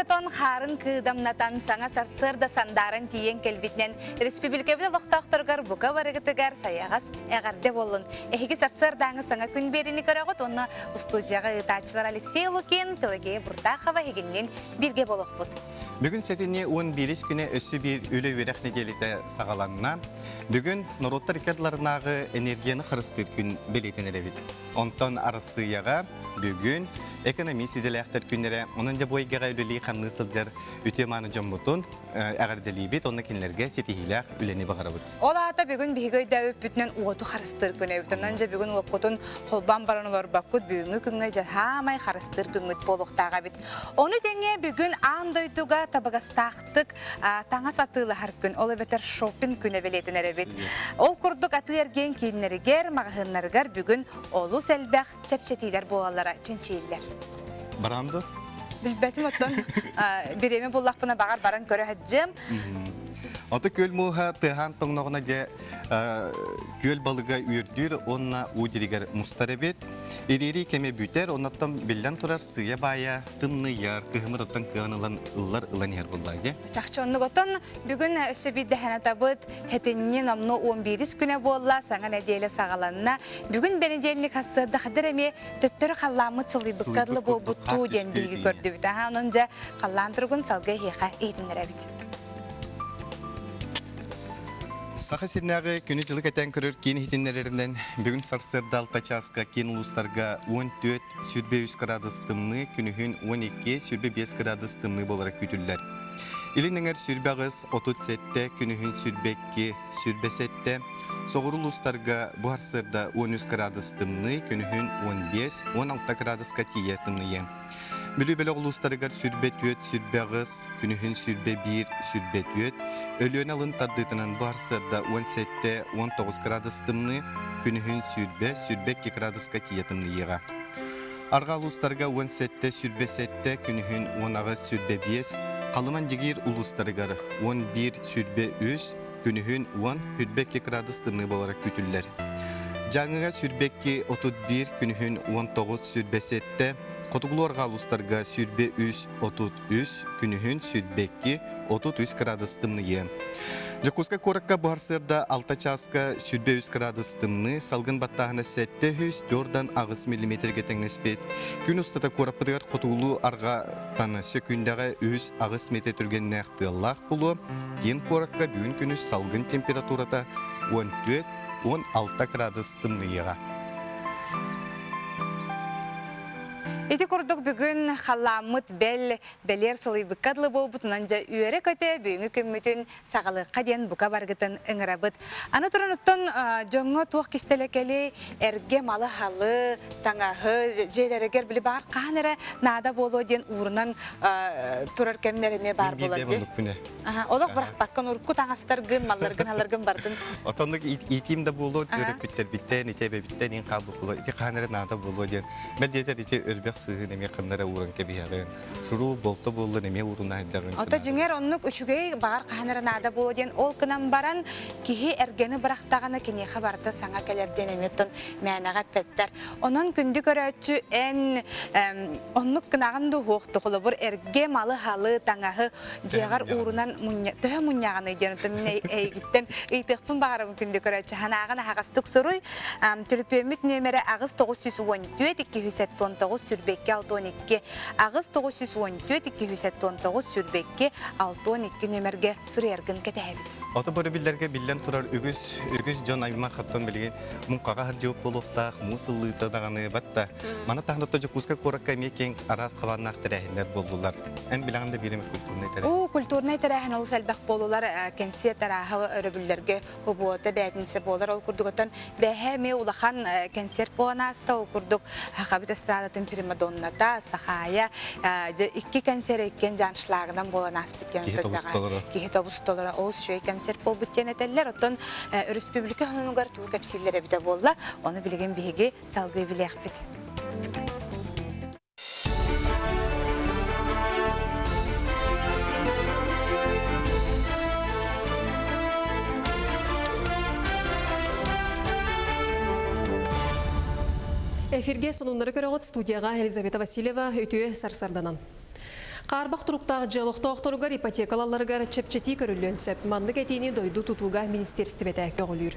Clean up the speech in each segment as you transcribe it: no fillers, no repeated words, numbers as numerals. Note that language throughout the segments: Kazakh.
Оттон харын кыдамнатан саңа сарсыр да сандарын тиен келбитнен республикабыда лоқтақтырғар бұқа барығытығар саяғас әғарде болын. Эхиги сарсыр даңы саңа күн беріні көріғыт, оны студияға ұтачылар Алексей Лукин, Пелагея Буртахова егіннен бірге болық бұд. Бүгін сәтіне 11 күні өсі бір өлі өрек неделеті сағаланына, бүгін Нороттар икадыларынағы энергияны қырыстыр күн белетін әребет. Онтан арысыяға бүгін экономисиделі әқтір күнлері, онынжа бойғаға өлілі қанны сылжар үтеманы жон бұтын әғірделі бет, оны кенлерге сетихиләқ үлені бағара бұд. Ол ата бүгін бейгөй дәуіп бүтінен уғыту қарыстыр күн әбітін. Онынжа бүгін уақытын қолбан бараны бар баққыд бүгінгі күнге жахамай қарыстыр күнгіт болуқтаға бет. Оны дәңе бүгін андойдуға табағастақтық таңа сатылы har gün. Ол бетер шоппинг күні белетін әребет. Ол күрдік аты ерген кейінлерігер, мағығынларығар бүгін олу сәлбәқ чәпчетейлер болалара ченчейлер. Барамды? Білбәтім оттан біреме боллақпына бағар баран көрі әджім. Аты көл мұға тыған тоңнағына де көл балыға үйірдір, онына өдерігер мұстар әбет. Ерері кеме бүтер, онаттан білден тұрар сыя бая, тымны яр, күйімір оттан күйанылан ұллар ұлан ер болдайды. Чақшы онны ғотын бүгін өсі бейді әні табыд, әтіннен омны 11 күні болла, саңа нәделі сағаланына. Бүгін бәнеделіні қасырды қадыр әме төттірі қалламы цылы бұққарлы бол бұтту ден білгі көрді біт. Онынжа қаллан тұрғын салғы еқа ейтімдер әбіт. Саха сирнағы күні жылы кәтен көрір кейін хитинлерінен бүгін сарсырда алта часқа кейін ұлыстарға 14 сүрбе 3 градус тымны, күнігін 12 сүрбе 5 градус тымны боларақ күтілдер. Илініңер сүрбе ағыз 37, күнігін сүрбе 2, сүрбе 7, соғыр ұлыстарға бұғарсырда 13 градус тымны, күнігін 15-16 градусқа тие тымны. Мүлі-бәлі ұлыстарығар сүрбе 4, сүрбе ағыз, күнігін сүрбе 1, сүрбе 4, өліен алын тардытынан барсырда 17-19 градус тымны, күнігін сүрбе 2 градусқа тиетімні еға. Арға ұлыстарға 17, сүрбе 7, күнігін 10 ағыз, сүрбе 5, қалыман дегер ұлыстарығар 11, сүрбе 3, күнігін 10, 2 градус тымны боларақ күтілдер. Жаңыға сүрбе 31, күнігін 19, сүрбе 7, Қотығылуар ғалыстарға сүрбе 3-33, күнігін сүрбе 2-33 градус тымны ем. Жакуска коракка барсырда 6 часқа сүрбе 3 градус тымны, салғын баттағына 7-4 ағыз миллиметрге тәңнеспет. Күн ұстата кораппыдығар қотығылу арға таны сөкіндіға 3 ағыз метр түрген нәқті лақ бұлы, ген коракка бүгін күні салғын температурата 14-16 градус тымны еға. Эти курдук бүгін қаламыт бәлер солай бұқадлы бол бұтынанжа үйері көте бүгінгі көмметін сағалы қаден бұқа барғытын ұңырабыт. Аны тұрын ұттын жоңы туақ кестелікелі әрге малы халы, таңағы, жейлерігер білі бар қаныры нада болу ден ұрынан тұрар кәмінеріме бар болады. Олық бірақ баққан ұрқы таңастырғын, малырғын, алырғын бардың. Отандық итим де болу, түріп біттер біттен, итебе біттен, ең қалбы болу, ити қаныры нада болу ден. Бәлдетер ити өрбек сығы неме қандара уран кебияғын. Шуру болты болу неме уруна әддағын. Ота жіңер оннық үшігей бағар қаныры нада болу ден. Ол күнан баран кихи әргені бірақтағаны кенеға барды саңа кәлерден еметтін мәнаға пәттер. Onun күнді көрәтші ән оннық кынағынды хоқты қолы бұр әрге малы халы таңағы жеғар урунан төһө мұнияғаны ден. Мен әйгіттен ұйтықпын бағарым күнді көрәтші. Ханағын ағастық сұрой түліпемет нөмірі ағыз 914-219 сүрбекке 612, ағыз 914-219 сүрбекке 612 нөмірге сүрі әргін кәті әбіт. Оты бөрі білдерге білден тұрар үгіз жон айма қаттан білген мұнқаға ғар жауып болуқта, мұсылы тадағаны батта. Мана тағындатта жүкізгі қораққа мекен араз қаварына ақтырәхіндер болдылар. Ән білағында беремет культурный тәрәхін? О, культурный тәрәхін ол сәлбәқ болулар кәнсер тәрәхі өрібілдерге хұбуаты бәтінсі болар. Ол күрдігіттен бәхәме улахан кәнсер боланаста ол күрдік қабыт эстрадатын примадонната, сахая, икки кәнсер еккен жаншылағынан боланас біттен. Кихи тобустолары ол шөй кәнсер бол біттен әтелер. Оттан республика хануғар туы кәпсилері біті болла, оны білген бейге салғы білек біт. Эфирге сонунлары көрөгөт студияға Елизавета Васильева өтіе сарсарданан. Қарбақ тұруқтағы жылықты оқторуғар ипотекалаларығар чепчети көрілген сөп. Мандық әтейіне дойду тұтуға министерстібеті көғілір.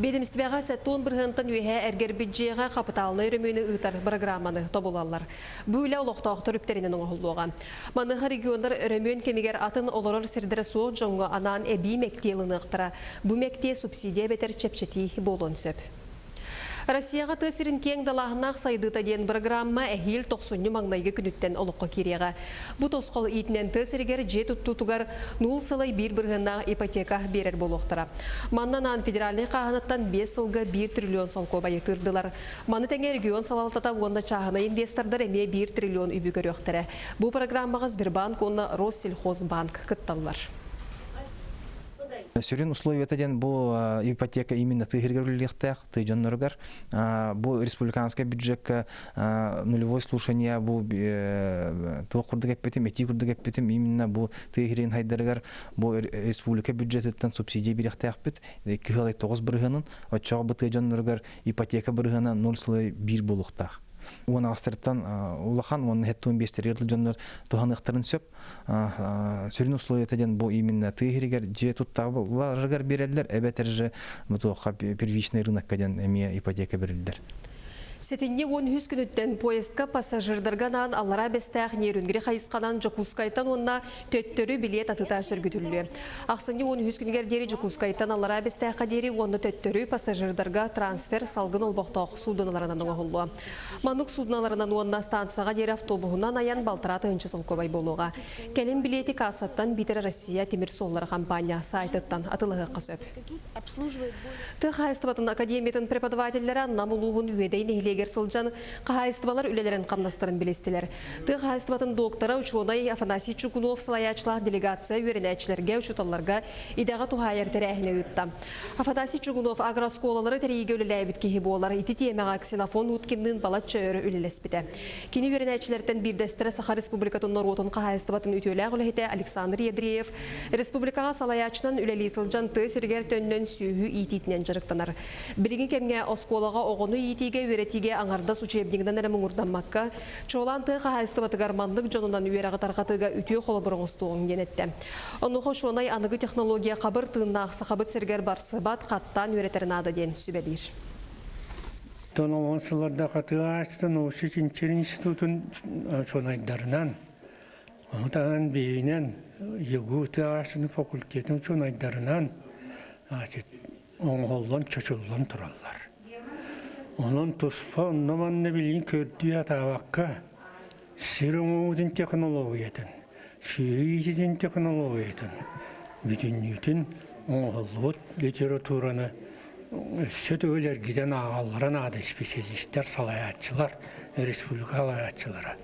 Бедімістібеға сәттуын бірғынтын үйе әргер бюджеға қапыталыны өрімені ұйтар программаны тобулалар. Бүйлі олықтағы түріктерінен оңғылуға. Мандығы региондар өрімен кемегер атын оларыр сірдірі суық жоңғы анан әбей мәктеліні ұқтыра. Бұ мәкте субсидия бетер чепчети болуын сөп. Россияға тәсірін кең далағынақ сайдыта ден программа әхел 90 маңнайғы күніттен олыққа кереға. Бұ тосқол етінен тәсіргер жет ұттутуғар 0 сылай бір бірғына ипотека берер болуқтыра. Маннанан федеральный қағанаттан 5 сылға 1 триллион солко байытырдылар. Маны тәңе регион салалтата онда чағына инвестордар әме 1 триллион үбі көріқтірі. Бұ программаға Сбербанк, онда Россельхозбанк кытталылар. Сөрен условията ден бұл ипотека именно тыгергерліктәк, тыжонноргар. Бұл республиканская бюджетка нулевое слушание, бұл тоқырды кәппетім, әти күрді кәппетім, именно бұл тыгерен хайдаргар, бұл республика бюджеттен субсидия беректәк бет, 2,9 бірғанын, отчағы бұл тыжонноргар ипотека бірғана 0,1 болуқтақ. Оны астырттан улахан, оны хәттуын бестерерлі жонлар туған ұқтырын сөп. Сөрін условията ден бұл именно тыгерегер же туттағыларығар берелдер, әбәтір же первичный рынокка ден әме ипотека берелдер. Сетинне 10 күніттен поездка пассажирдарганан аллара бестәқ нерүнгері қайысқанан Жокускайтан онна төттөрі билет атыта сөргүтүлі. Ақсынне 10 күнігер дері Жокускайтан аллара бестәқа дері онна төттөрі пассажирдарға трансфер салғын олбақтақ суданаларынан оғылы. Манық суданаларынан онна станцияға дері автобуғынан аян балтыраты үнчі солқобай болуға. Кәлем билеті касаттан битер Россия темір соллар компания сайтыттан атылығы қысып. Тық хайыстыбатын академиятын преподавательдері намылуғын үйедейін Легер сылжан қағайыстыбалар үлелерін қамнастырын білестілер. Ты қағайыстыбатын доктора учуонай Афанасий Чукунов салаячылақ делегация үйерінәчілерге учуталарға идаға тухайыр тәрәхіне үтті. Афанасий Чукунов агросколалары тәрейге үлеләйбіт кейі болар, ити темеға ксенофон үткеннің балат чөйірі үлелеспіді. Кені үйерінәчілерден бірдестері Саха Республикатын Норотын қағайыстыбатын үтелі ғылыхеті Александр Едреев, Республикаға салаячынан үлелі сылжан ты сіргер төннен сүйі итетінен жырықтанар. Білігін кемге осколаға оғыны итеге өреті аңарда сучебдеңден әрі мұңырданмаққа, чолан тұға хайыстыбаты гармандық жонынан үйерағы тарқатыға үтіе қолы бұрыңыстуғын денетті. Онығы шонай анығы технология қабыр тыңна ақсы қабыт сергер барсы бат қаттан өретерін ады ден сүбелер. Тоналған сыларда қатыға астын осы Чинчер институтын чонайдарынан, оңтаған бейінен, егу тұға астын факультетін чонайдарынан оңғолдан чөчілден тұралар. Onun tuspа onnamanını bilgin kördüğü atavakka sirumuğudun teknolojiden, şiicidin teknolojiden, bütünlüğün oğulluğut literatüranı sötüğüler giden ağalların adı spesialistler, salayatçılar, respublika salayatçılara.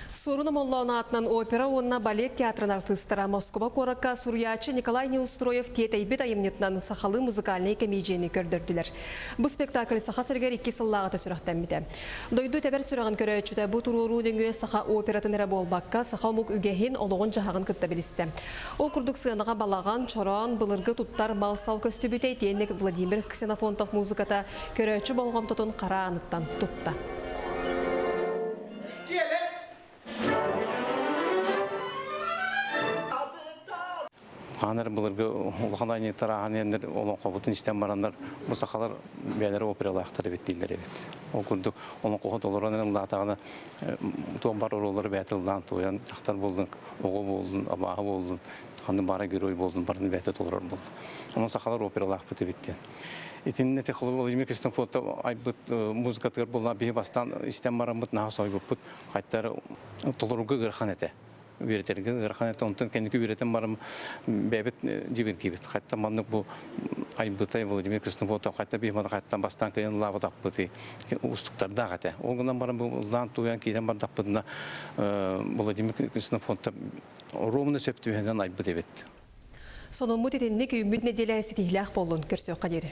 Сурына моллауна атынан опера, онна балет театрын артыстыра Москва коракка сурьячы Николай Неустроев тетейбет айымнетінен сақалы музыкальный комедияны көрдірділер. Бұл спектакль саха сіргер 2 сыллағыта сүрақтан біді. Дойду тәбір сүрағын көрәчіде бұ тұруру дөңе саха оператын әрі болбаққа саха мұқ үгехен олығын жағағын күтті білісті. Ол күрдік сығаныға балаған, чоран, бұлырғы тұттар малсал көстібіте тенік Владимир Ксенофонтов музыката көрәчі болғам тұтын қара анықтан тұтты. Қанар бұлырғы ұлғанай нектар ағаны ендер олың қобытын іштен барандар мұсақалар бәлері опералы ақтары беттейлер бет. Ол күрдік олың қоғыт олырын ұлдатағаны туан бар оролары бәтілдан туян жақтар болдың, оғы болдың, абағы болдың, қанды бара герой болдың, барын бәті толырар болды. Оның сақалар опералы ақпыты беттен. Итинне технология Владимир Кристин Потта айбыт музыка төр болна бие бастан істен баран бұт нағыз айбыт қайттары толыруғы ғырхан әті. Üretergen garxanat ondan kendiki üreten barım bebet cibir kibit. Hatta manlık bu aybıtay Vladimir Krishnopotov hatta bir mada hatta bastan kayan lava tapıtı ustuklar da hatta. Olgundan barım bu lan tuyan kiren bar tapıtına Vladimir Krishnopotov Romunu söptüğünden aybıt evet. Sonun mutetinlik ümit nedelesi tihlak bolun körsü kaderi.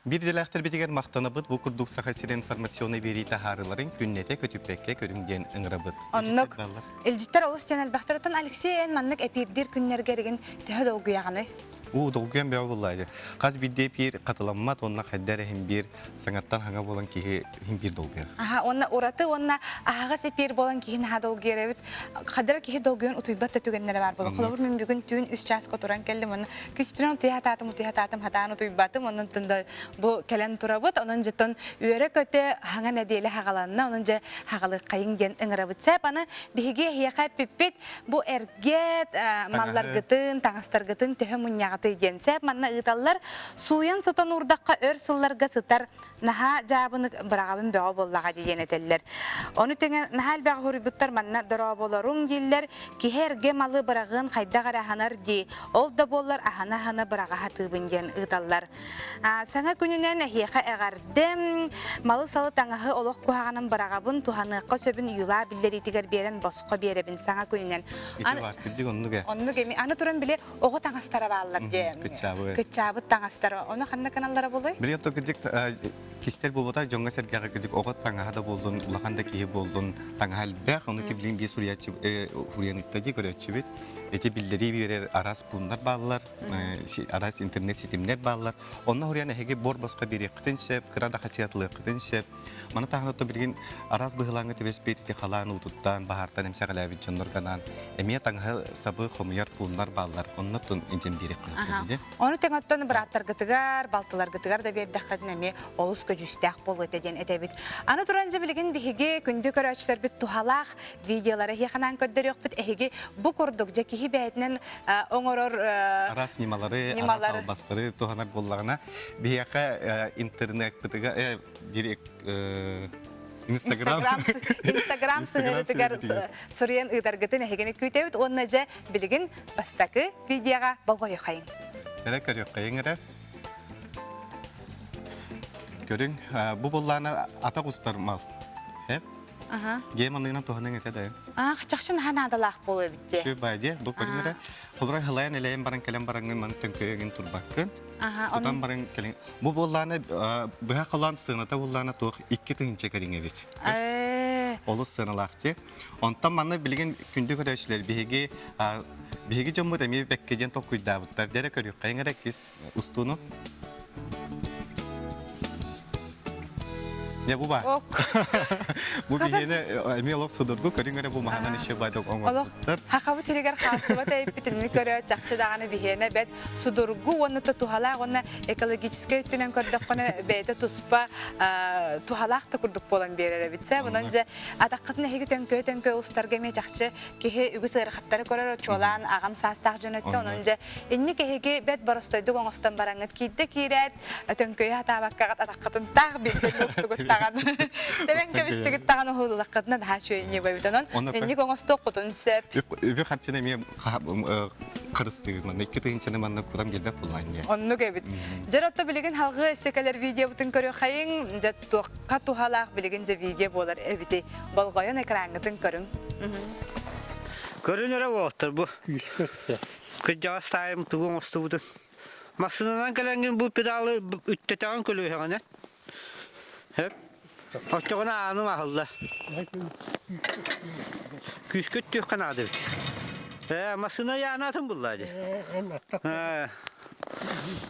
Bir diləxtər bitiger maqtanıbıd, bu kurduk saxasir informasyonu veri taharıların künnete kötüpbekke körüngen ıngırabıd. Onnuk, ilcitler olus ten elbaqtaratan Alexey en manlık epirdir künler gerigin tühöd olguyağını. У долгуян бәу буллайды. Қаз бидде пир қатыламмат, онна қайдар хим бир саңаттан хаңа болан кихи хим бир долгуян. Аха, онна ураты, онна ағаға сепер болан кейін ха долгуяр эбит. Қадара кихи долгуян утуйбат та түгеннері бар болу. Қолабыр мен бүгін түйін 3 час көтуран келдім. Оны күспірен утыйхататым хатан утуйбатым. Онын тында бұ кәлен турабыт. Онын жеттон үйері көте хаңа нәдейлі хағаланына. Онын же хағалы қайын ген ыңырабыт. Сәп аны біхіге хияқа пеппет бұ әргет маллар гытын, таңастар гытын төхі мұньяғыты ден. Сәп манна ұйталар суян сотан урдаққа өр сылларға сытар наха жабыны бірағабын бәға боллаға дейен етелер. Оны теңе нахал бәға хұрыбыттар манна дыра боларың дейлер. Кехерге малы бірағын қайдағар аханар дей. Ол да болар ахана-хана бірағы хатыбын ден ұйталар. Саңа күнінен әхеқа әғардем малы салы таңағы олық күхағанын бірағабын туханыққа сөбін юла білдер етігер берен босқа беребін саңа күнінен. Ити бар, күдік оннуге. Оннуге, аны туран біле оғы таңастара бағалар де. Күтчабы. Күтчабы таңастара. Оны қанна каналлара болой? Bir yato gıcık kişiler bulmalar jonga sergaga gıcık oğut tangahada buldun, ulakanda kihi buldun, tangahal bek, onu ki bilin bir Suriyanitta diye görüyoruz bit. Eti bildiri bir aras bunlar bağlılar, aras internet sitemler bağlılar. Onlar Suriyana hege bor başka bir yakıtın şep, kırada kaçıyatlı yakıtın şep. Mana tahnatta bilgin aras bıhılangı tüvespet eti kalan ututtan, bahartan emsakala vidyonlar kanan. Emiye tangahal sabı komuyar bunlar bağlılar. Onlar tun incin bir yakıtın. Onu tengattan bıraktar gıtıgar, baltılar gıtıgar da bir dakikadın emi olus köcüstək bol öteden edebit. Anı turanca bilgin bihige kündü köröçler bit tuhalaq videoları hiyakanan köddür yok bit ehige bu kurduk jekihi beytinen oңорор Aras nimaları, aras albastları tuhanak bollarına bihiyaka internet bitiga direkt Instagram sığırıtıgar Suriyan ıdargıtın ehigini kütebit onnaca bilgin bastakı videoga bolgoyu kayın. Sere körüyor kayın Görün, bu bollarına atak ustar mal. Hep? Geymanlığına tuhanın etede. Çakşın hanadalaq bolu bitti. Şu baydı, bu körüngere. Kulray halayan eleyen baran kelem barangın man tönköyün turbakın. Tutan baran kelem. Bu bollarına bıha kalan sığınata bollarına tuğ 2 tığınca körün evik. Olu sığınalaktı. Ondan bana bilgin kündü körüçler bihigi jommu demi bekkeden tokuydu davutlar. Dere körüyor kayın kis ustunu. Ya bu var. Bu bihine emiolog sudurgu körüngere bu mahanan işe baydak ongatlar. Haqabu tirigar xasıba tayip bitinini körü çakçı dağını bihine bet sudurgu onu da tuhala onu ekologiskiye üstünen kördük onu beyde tuspa tuhalaq da kurduk bolan berere bitse. Bununca adaqıtını hegi tönkö ustargeme çakçı kehe ügü sığırxatları körür çoğlan ağam sastaq jönöttü. Onunca inni kehegi bet barostoyduk oңостан barangıt kiyde kiret tönköye hatabakkagat adaqıtın tağ bir keloktugut Demek ki biz de tağını hululakadına daha şöyle ne bayıdanan. Ne konusu okudun sep. Bir kaçına mı karıştırma. Ne kötü insanı bana kuram gelmek kullanıyor. Onu gibi. Jarotto bilgin halkı sekeler video butun körü kayın. Jatto katu halak bilgin je video bolar evite. Balgoyan ekranıtın körün. Görünür otur bu. Kıcağı sayım tuğun ostuğudun. Masından gelen bu pedalı üttetan kölüyor hani. Hep. Hoşçakalın anım ahıllı. Küsküt tüh kanadı bit. Masına yanatın bulladı.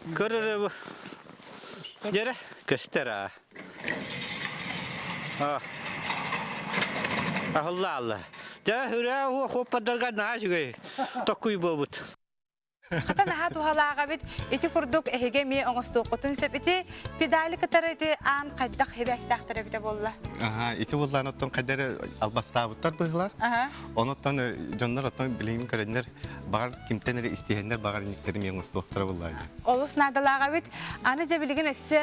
Görür bu. Yere göster ha. Ahıllı Allah. De hüre o hopadırga naşıgı. Tokuy bobut. Kata naha tuhalağa bit iti kurduk ehege mi oңостуqutun sep iti pedali katara iti an qaddaq hebastaqtara bite bolla. Iti bollan otton qadar albastabutlar bıhlar. Onottan jonlar otton bilin körenler bagar kimtenere isteyenler bagar nikleri mi oңостуqtara bollar. Olus nadalağa bit anıca bilgin esse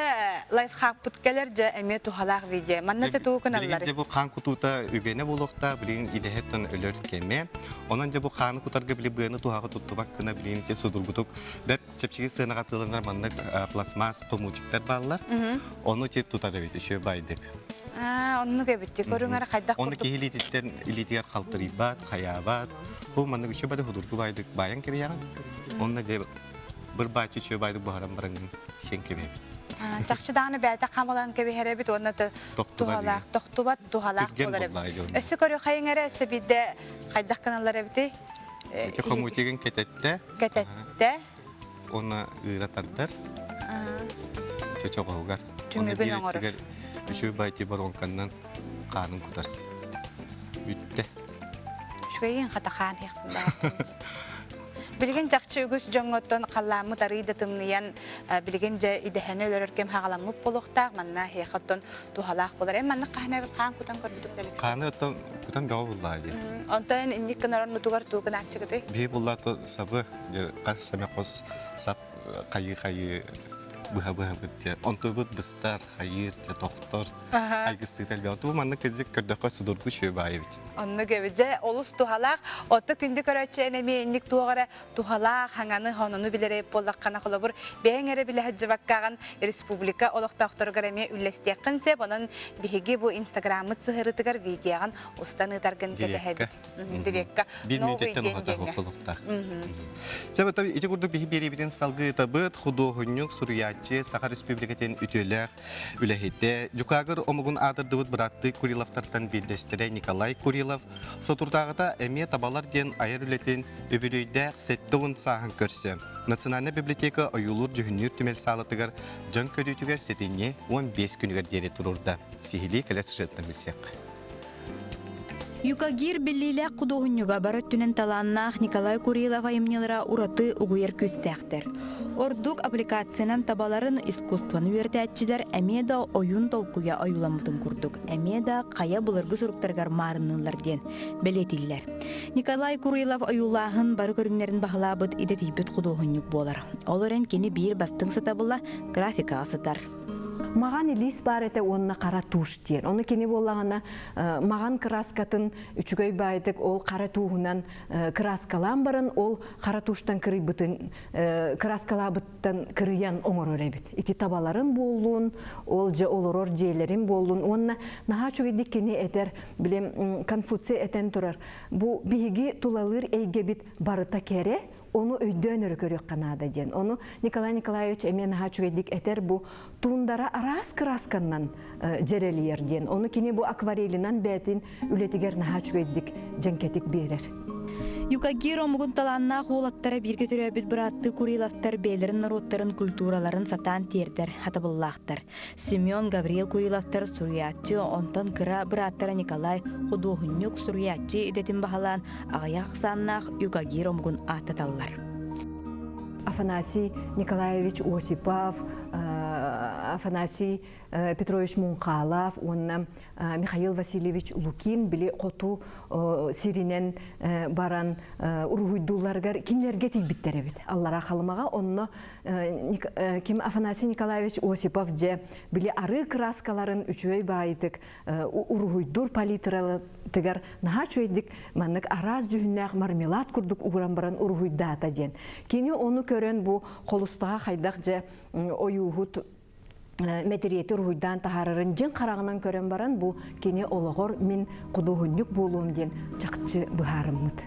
life hack putkeler je emi tuhalağa video. Mannaca tuğunallar. Bilin bu kan kututa ügene bulukta bilin idehetten ölür keme. Onunca bu kan kutarga bilin bığını tuhağı tutubak kına bilin sudurgutuk bet sepçigi sığına katılınlar manlık plasmas tomucuklar bağlar. Onu ki tutar evet şu baydık. Onu gebitti. Körüngara qaydaq Onu ki hilititten ilitigar kaltırıbat, hayabat. Bu manlık şu baydı hudurgu baydık bayan gibi yalan. Onunla de bir bahçı şu baydık bu haram barangın sen gibi. Çakçı dağını bəydə qamalan gibi herebit onu da tuhalaq, toxtubat tuhalaq bolar. Ösü körü qayıngara ösü bir de qaydaq kanallar ebiti. Komutegen ketette. Ketette. ona ıratarlar. Çok hoğar. Tümügün oңорор. Üçü bayti бар onkandan kanın kutar. Ütte. Şöyle hatahan hekimde. Bilgin jakçı ügüs joңоттон қалламы тарыйды тымныян билгинже идехене өлөрөркем хагаламып болуктак манна хекаттон тухалак болар. Манна кахнабыт каан кутан көрбүтүк делек. Kanı ötten kutan gağı bulladı. Онтон инник кынарын нутугар тугун акчыгыты. Bir bulladı sabı kas samekos sap kayı bıha bitti. Onto bud bistar hayır te doktor. Aygıstıklar bir otu manna kızık kördökö sudurgu şöyle ayıbıt. Онны кебеже олус тухалак отто күндү көрөчү эми инник тугара тухалак хаңаны хонуну билере боллаккана холобур бээңере биле хаджыбаккаган республика олоктоктор эми үллестияккынсе бонун биһиги бу инстаграмы цыгырытыгар видеоган устаны таргын кетехебит. Дирекка. Bir müddetten hata hokulukta. Sebep tabii içi kurduk bir biribiden salgı tabıt huduhunyuk suriyatçı Sakar Respublikaten ütüler ülehide Cukagır omugun adır dıvıt bırattı Kurilov'tartan bildestere Nikolay Kurilov Soturtağıda emiye tabalar diyen ayar ületin öbürüyde settiğin sahın körsü. Nasyonalne Biblioteka oyulur cühünür tümel sağlatıgar can körütüger setini 15 günüger deri tururda. Sihili kales şıttın bilsek. Юкагир биллиле кудугунюга барыттүнен таланнах Николай Курилов айымнелара ураты угуер күстәхтер. Ордук аппликациянан табаларын искусстваны үйрәтәтчиләр әмеда ойын толкуя аюламытын курдук. Әмеда кая булыргы суруктаргар марыннылар ден белетилләр. Николай Курилов аюлаһын бары көрүннәрен баһалабыт идетибет кудугунюк болар. Олорен кини бир бастың сатабыла графика асытар. Маған илис бар эте онна кара туш диен. Оны кені болағана маған краскатын үчүгөй байдык ол кара туғынан краскалан барын ол кара туштан кырыйбытын краскалабыттан кырыян оңор өребит. Ити табаларын болуын, ол же олорор жейлерин болуын. Онна наха чугедик кені этер билем Конфуций этен турар. Бу биги тулалыр эйгебит барыта кере, onu öydön örükörük kanada diyen. Onu Nikolay Nikolaevich emen haçugedik eter bu tuğundara aras kraskandan jereliyer diyen. Onu kini bu akvarelinan betin ületiger haçugedik cenketik birer. Юкагир омугун таланна хуолаттара бирге төрөбүт быратты Куриловтар бейлерин народтарын культураларын сатан тердер хатабыллахтар. Семен Гавриил Куриловтар суруятчы, онтон кыра быраттара Николай Худугунюк суруятчы идетин бахалан агаяк саннах Юкагир омугун аттаталлар. Афанасий Николаевич Осипов, Афанасий Петрович Мункалов, онна Михаил Васильевич Лукин били коту сиринен баран ургуйдуларгар кинлерге тийбиттеребит. Аллара халымага онно ким Афанасий Николаевич Осипов же били ары краскаларын үчөй байдык ургуйдур палитралы тигер наха чөйдик маннык араз жүһүннәк мармелад курдук угран баран ургуйдата ден. Кини onu көрөн бу холустага хайдак же оюхут Мәдәриәте ургуйдан тахарырын жын карагынан көрөн баран бу кини ологор мин кудугунюк болуум ден чакчы быхарыммыт.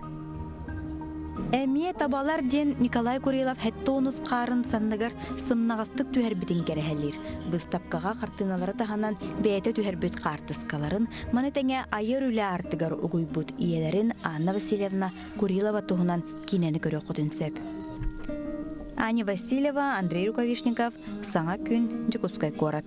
Әмие табалар ден Николай Курилов хәттонус қарын санныгар сымнағастык түһәрбитин керәһәллер. Быстапкаға қартыналары таханан бәйті түһәрбит қартыскаларын маны тәңе айыр үлі артыгар угуйбут иелерин Анна Васильевна Курилова туһунан кинәне көрө кутынсеп. Аня Васильева, Андрей Рукавишников, Саңа күн, Жукускай город.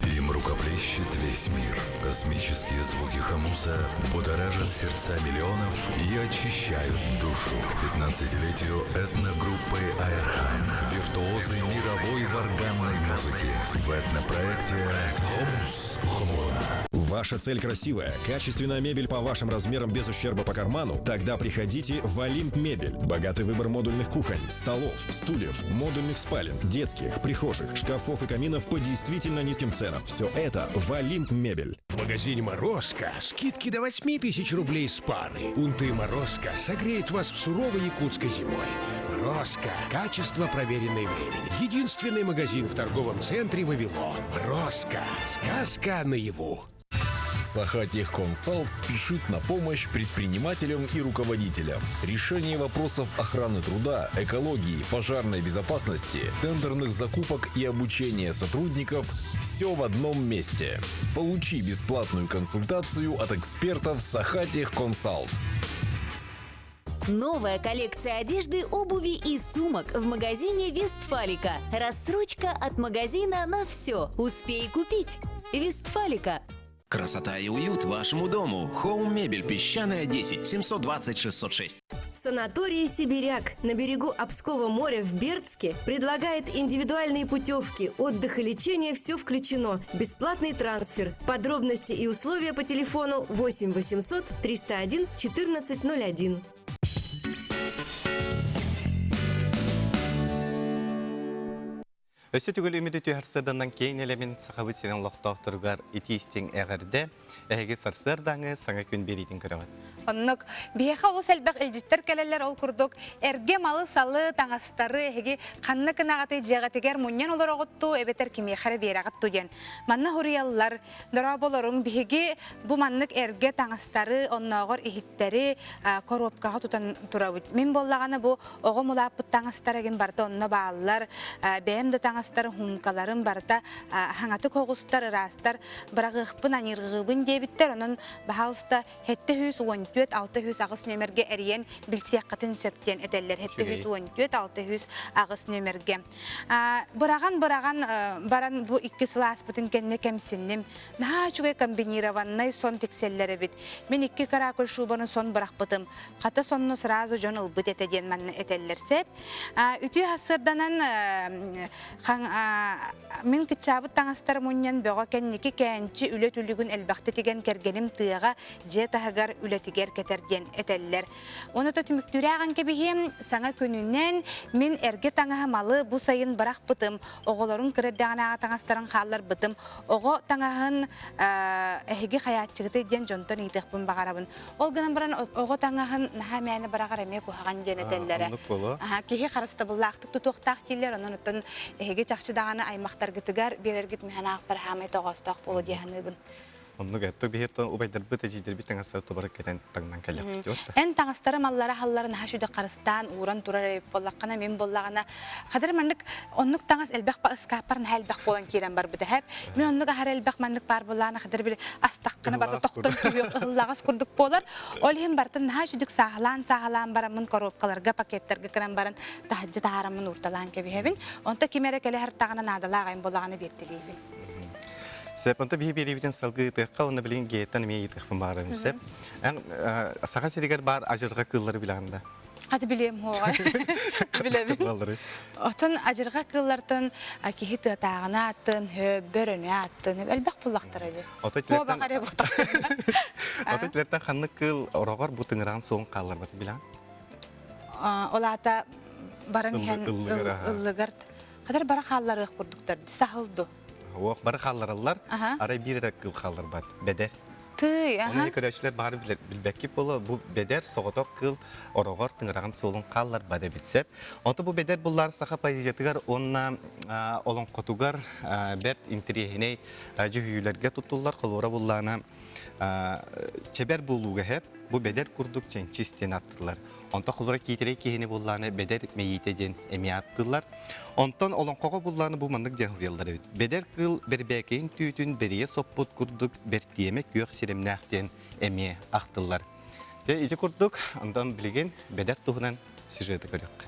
Им рукоплещет весь мир. Космические звуки Хамуса будоражат сердца миллионов и очищают душу. К 15-летию этногруппы Айрхан виртуозы мировой варганной музыки. В этнопроекте «Хомус Хомура». Ваша цель красивая, качественная мебель по вашим размерам без ущерба по карману? Тогда приходите в Олимп Мебель. Богатый выбор модульных кухонь, столов, стульев, модульных спален, детских, прихожих, шкафов и каминов по действительно низким ценам. Все это в Олимп Мебель. В магазине «Морозко» скидки до 8000 рублей с пары. Унты «Морозко» согреют вас в суровой якутской зимой. «Морозко» – качество, проверенное временем. Единственный магазин в торговом центре «Вавилон». «Морозко» – сказка наяву. Сахатехконсалт спешит на помощь предпринимателям и руководителям. Решение вопросов охраны труда, экологии, пожарной безопасности, тендерных закупок и обучения сотрудников – все в одном месте. Получи бесплатную консультацию от экспертов Сахатехконсалт. Новая коллекция одежды, обуви и сумок в магазине Вестфалика. Рассрочка от магазина на все. Успей купить. Вестфалика. Красота и уют вашему дому. Home Мебель, Песчаная, 10, 720-606. Санаторий «Сибиряк» на берегу Обского моря в Бердске предлагает индивидуальные путевки, отдых и лечение, все включено, бесплатный трансфер. Подробности и условия по телефону 8 800 301 1401. Өсі түгіл үміді түйарсырданнан кейін әлемін сақабы сенен лоқтауқтырғар итистің әғірді әйге сарсырдаңы саңа күн берейтін көріғат. Оннук бияха ол сәлбәк элҗиттер келелер ол курдук эрге малы салы таңастары эге канны кынагаты жагатыгер муньян олар оготту эбетер кими хәре берагат туген. Манна хурияллар дораболорун биһиги бу маннык эрге таңастары онногор ихиттери коробкага тутан турабыт. Мин боллаганы бу ого мулапыт таңастарыгын барда онно бааллар бәемде таңастары хумкаларын барда хаңаты когустар растар барагыппын аниргыбын дебиттер онун баалста хетте хүс 600 ағыс нөмерге әріен білсияққатын сөптен әдәлер. 714-600 ағыс нөмерге. Бұраған баран бұл 2 сылы аспытын кәнне кәмсіннім. Наға чүгай комбинированнай сон текселлері біт. Мен 2 каракөл шубаны сон бұрақ бұтым. Қата сонны сразу жон ұлбыт әтеден мәнні әтәлер сәп. Үті асырданан мен кітчабыт таңастар мұниян бөға кәннекі кәнчі үлет үлігін әлбақты теген кәргенім тыға же тағығар үлетігер кетерден әтәлілер. Оны төтіміктүрі аған кебігем саңа көнінен мен әрге таңаға малы бұ сайын барақ бұтым. Оғыларын кірердіған аға таңастарын қалар бұтым. Оғы таңағын әйге қаятчығыды ден жонтон етіқпін бағарабын. Ол гынан баран оғы таңағын наға мәні барағар әме көғаған ден әтәлілері. Кеге қарысты бұллақтық тұтуқтақ дейлер. Оның ұттын әйге чақшыдағаны аймақтар гітігер берергіт мәні ақпар хамет оғастақ болу дейханыбын. Онны гәтту бихеттон убайдар быта жидер бит таңастар тубарак кетен таңнан калyak диотта. Эн таңастары маллары халларын хашуды карыстан уран турар боллаккана мен боллагана кадыр мандык оннук таңас элбек ба ыскапарын хәлбек болан кирен бар биде хәп. Мен оннук ахар элбек мандык бар болланы кадыр бир астакканы бар токтон түбөк ыллагас курдук болар. Ол хем бартын хашудык сагалан барамын коробкаларга пакеттерге кирен баран тахҗы тарамын урталан кебехебин. Онта кимере келе хар тагына надалагын боллаганы беттилейбин. Сепанта бии беребитен салгы тыкка оны билген геттен мен итекпин барым сеп. Сага серигер бар ажырга кыллары билганда. Хаты билем хога. Билебин. Отон ажырга кыллартын кихи тагына аттын, бөрөнө аттын, элбек буллактар эле. Ототлерден ханны кыл орогор бутыңран соң каллар бат билан. Олата баран хен ыллыгарт. Кадар бара халлары курдуктар, сахылды. Оқ бары қалларалар, арай бір рәкіл қаллар бат, бәдер. Түй, Оны көрәшілер бары білбәкіп болы, бұл бәдер соғытоқ қыл орағар тыңыраған солын қаллар бады бітсеп. Онты бұл бәдер бұллар сақа позициятығар, онына олон қотуғар бәрт интерегіне жүхүйілерге тұттылар, қылуыра бұллана чебер болуға хәп, бұл бәдер күрдік ченчистен аттылар. Онта құлыра кейтірей кейіне бұлланы бәдер мейітеден әме аттылар. Онтан олон қоға бұлланы бұл мандық ден хұрелдар өт. Бәдер қыл бәрбәкейін түйітін бәрие соппыт күрдік бәртиеме күйек серемнәқтен әме ақтылар. Ете күрдік, ондан білген бәдер тұғынан сюжеті көрек.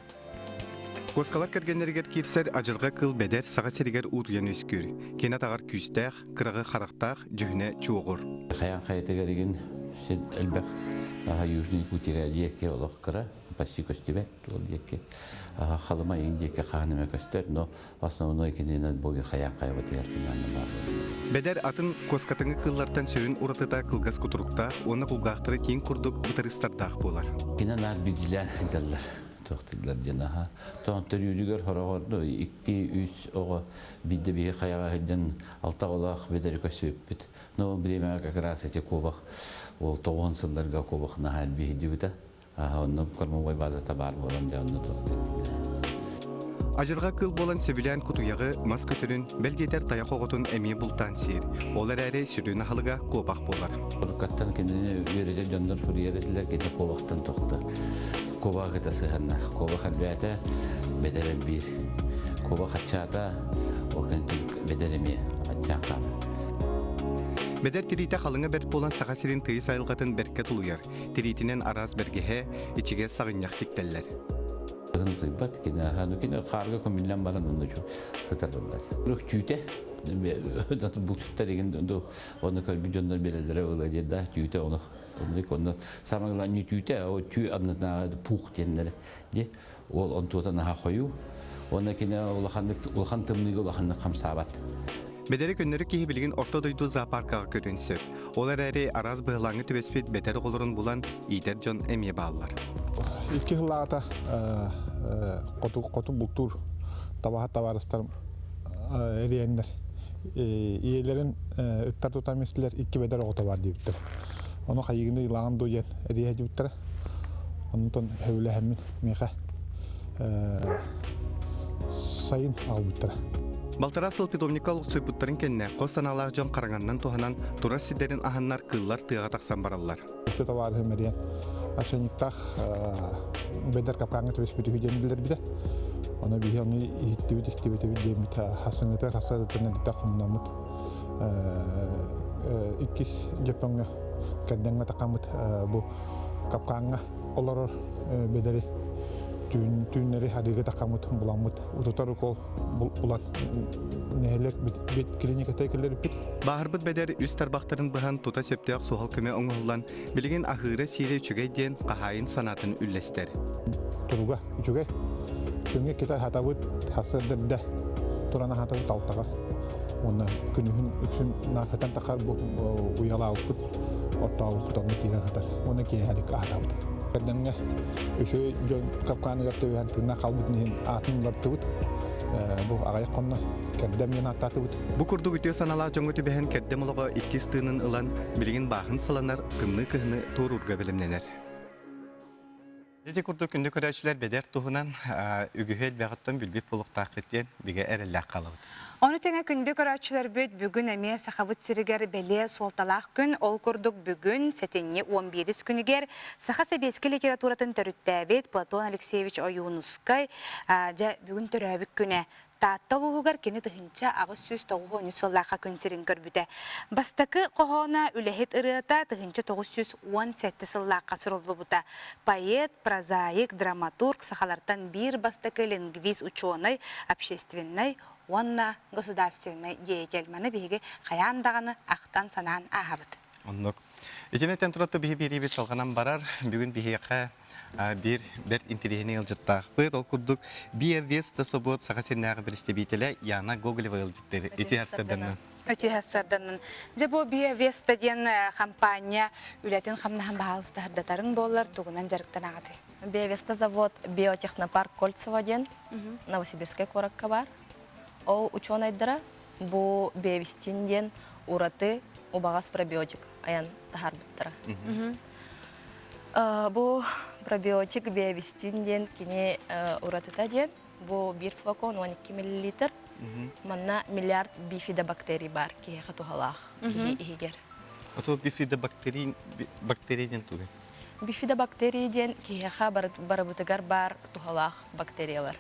Коскалар кәргенлергер кирсер ажырға қыл бәдер саға серігер ұтуян өскөр. Кенат ағар күстәқ, қырағы қарақтақ, жүхіне чуғыр. Қаян қайтығареген сен әлбәқ южный кутера декке олық қыра, почти костюбет ол декке. Қалыма ең декке қағаныма көстер, но основной кененен бовер қаян қайбатығар кенанны бар. Бәдер атын коскатыңы қыллартан сөрін ұратыда қылғас күтірікта, оны құлғақтыры кейін күрдік ұтырыстардақ болар. Кенен арбиділер дәлдер. Тоқтылар жанаға. Тоғантыр үйігер хорағырды 2-3 оға бидді бейі қаяға хәдден алта олақ бедері көсі өппіт. Но ол біремеға қақырас әте көбақ. Ол 9 сылларға көбақ нағал бейді бүті. Онның көрмі базата бар болан жанны тоқты. Ажырға қыл болан сөбілән күтуяғы мас көтірін бәлдетер таяқ оғытын әме бұлтан сер. Олар әрі сүрін ақылыға көбақ болар. Ұрқаттан кендіне өреже жондар фурияретілер кенде көбақтан тоқты. Көбақ еті сығанна. Көбақ әлбәті бәдәрі бір. Көбақ атчаата оғынтын бәдәріме атчан қаны. Бедер тирите қалыңа бәрт болан саға сирин тыйы сайылғатын бәртке тұлуяр. Тиритінен араз бәргеhe içige сағыняқ тіктеллер. Bat kina hanu kina karga komillen baran onu çok hatırlarlar. Ruh cüte zaten bu tuttarın do onu kal milyonlar belirlere öyle de cüte onu samalan cüte o cü adına puh denler de o tutan ha koyu ona kina ulhan tımnıgı ulhan kamsabat. Bederi günleri ki bilgin orta duyduğu zooparka görünse. Olar eri araz bıhlanğı tübespit beter olurun bulan İder John Emiye bağlılar. İki hılata kotu bultur tabahat tavarıstar eriyenler. İyelerin ıttar tutan mesleler iki beder oğuta var deyiptir. Onu hayığını yılağın doyen eriye deyiptir. Onun ton hevle hemin meğe sayın ağabeyttir. Baltarasıl pidomnikалық сөйпуттарын кенне қос саналар жон қараңаннан тоғанан тура сидерин аханнар кыллар тыға тақсан баралар. Şu tavar hemeriyen aşağı beder kapağını tüvespeti hücumlar bir de. Ona bir onu ihtiyaç istiyordu diye bir hasenete hasarlarına da takımlamut. İkiz Japon'a kendine takamut bu kapağına olur bedeli. Tünleri hadiga takamut bulamut. Ututar kol bulat nehelek bit klinik tekeler bit. Baharbıt bederi üst tarbaqtарын bıhan tuta söptüyak suhal köme oңulan bilgin ahıra sire üçüge diyen qahayın sanatın üllester. Turuga üçüge. Çünkü kita hatavut hasırdır da turana hatavut altaga. Ona günün üçün nakatan takar bu uyala alıp otta alıp onu kiran hatar. Ona ki hadik hatavut. Kadangnya üçü kapkanı yaptı ve hantına kalbutnin atınlar tut. Bu agay konna keddem yana tatut. Bu kurdu gütüyor sanala jongutu behen keddem olaga ikis tığının ılan bilgin bahın salanar kımны kıhını torurga bilimlener. Dedi kurdu kündü körəçülər beder tuğunan ügühel bağıttan bülbip buluq taqıtyen bige erellək qalıbıd. Onu tenge kündü körəçülər büt bugün emeye saxabıt siriger bele soltalaq gün ol kurduk bugün setenni 11 günüger saxa sebeski literaturatın törüttəbet Platon Alekseyevich Oyunuskay bugün törəbik güne Tattal uğugar keni tıhınca ağız süz toğu 13 yıllaqa künsirin körbüde. Bastakı qoğuna ülehet ırıata tıhınca 917 yıllaqa sırıldı buda. Poet, prozayik, dramaturg saxalardan bir bastakı lingviz ученый, общественный, onunla государственный деятельманы bihi qayandağını aqtan sanan ağabıd. Onduk. İçineten turatı bihi biri bir salğanan barar. Bugün bihi bir interihini yılcıttaq. Bıt ol kurduk. Bir vesta sobot sağa sennağı bir istebitele yana Google'va yılcıttları. Ötü hassardanın. Ötü hassardanın. Bu bir vesta diyen kampanya ületin xamnahan bahalısta hardatarın bollar tuğunan jarıktan ağadı. Бевеста завод биотехнопарк Кольцево ден Новосибирской коракка бар. Ол ученыйдыра бу бевистин ден ураты убагас пробиотик аян тахар буттыра. Бу пробиотик бевистин ден кини уратыта ден бу бир флакон 12 мл. Манна миллиард бифидобактерий бар ки хатухалах ки игер. Ото бифидобактерийден тугы. Бифидобактерийден киһэха барабытыгар бар тухалаах бактериялар.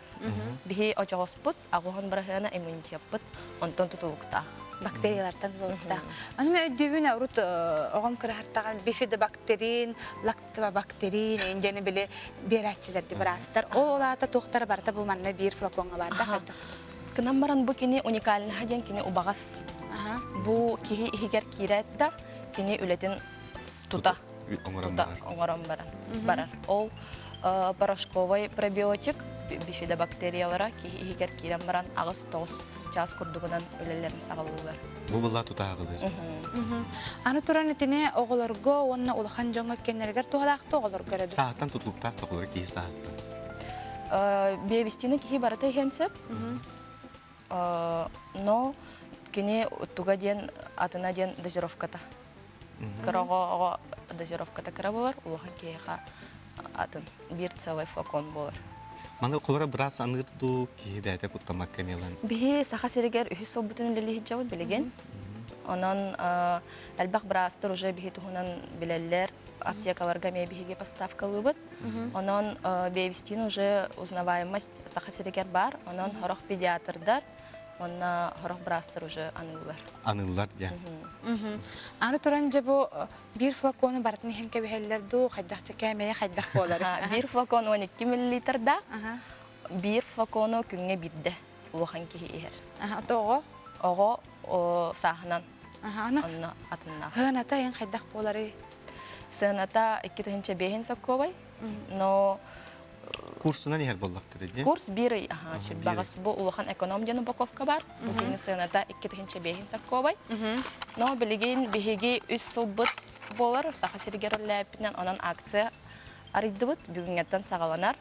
Бихи очоғоспут, ағуған барахына иммунитетпут, онтон тутулуктаах. Bakteriyalardan tutuluktаах. Аны мен өйдөбүн аврут оғам кырахартаган бифидобактерин, лактобактерин, эндени биле берәчилерди барастар. Ол олата тоқтар барта бу манна бир флаконга барда. Кынан баран бу кини уникальны хаден кини убагас. Бу киһи игер киретта кини үлетин тута. Оңорон барар. Ол порошковый пробиотик бифидобактериялара кигер кирен баран агыс 9 час курдугунан өлелерин сагалуулар. Бу булла тутагылы. Аны туран этине оголорго онна улахан жоңга кеннергер тухалакты оголор көрөдү. Сааттан тутулуктак тоголор ки сааттан. Бевистини ки барата хенсеп. Но кини туга ден атына ден дозировката. Карого дозировката карабалар, улахан киха атын бир целый флакон болар. Маны колора брас анырду ки бәте куттамак кемелан. Бихи сахасиригер үхисол бутун лили хиджавут билеген. Онан албак брастыр уже бихи тухунан билеллер аптекаларга ме бихиге поставка лыбыт. Онан бевистин уже узнаваемость сахасиригер бар. Онан хорох педиатрдар Онна хорох брастар уже анылар. Анылар, я. Аны туран жабу бир флаконы бартын хен кебехеллер ду хайдакчы кемeye хайдак болар. Бир флакон 12 миллилитрда. Бир флакону күнгө бидде. Улахан кихиер. Того? Ого сахнан. Онна атынна. Хыната ен хайдак болары. Сыната 2-5 сакковай. Но Курсuna нехер боллактыр ди? Курс бирый, багас бу улахан экономияны боковка бар. Бugün сыната 2-5 сакковай. Но билеген биһиги 3 сылбыт болар, саха сергерләпнен анан акция арыдыбыт, бүгүнгәттен сагаланар.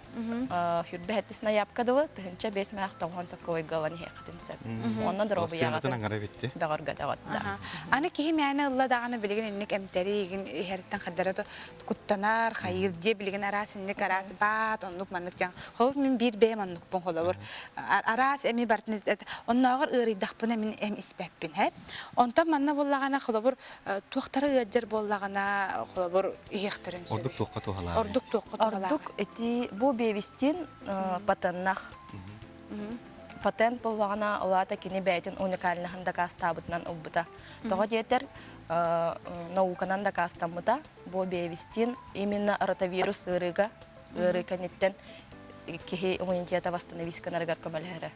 Хүрбе хәттисне япкадыбы, тыгынча 5 маяк 90 сакковай галаны хәкътимсә. Онна дробы ягат. Сыятан аңгара битти. Дагырга дагатта. Аны кихи мәне Алла даганы билеген инник эмтери хәрттен хәдәрәтә куттанар, хайыр ди билеген арасынник арас бат, онлук маннык җан. Хов мин бир бе маннык бон холавыр. Арас эми бартны оннагыр ырыдак буна мин эм испәппин һәп. Онта манна буллагана холавыр туктары яҗыр буллагана холавыр ихтерен. Ордук тукка тухалар. Ордук эти бу бевистин патеннах. Патент боллагана олата кини бәйтин уникальныхын да кастабытнан убыта. Тога диетер науканан да кастамыта бу бевистин именно ротавирус ырыга ырыканеттен кихи иммунитета восстановисканаргар камалхара.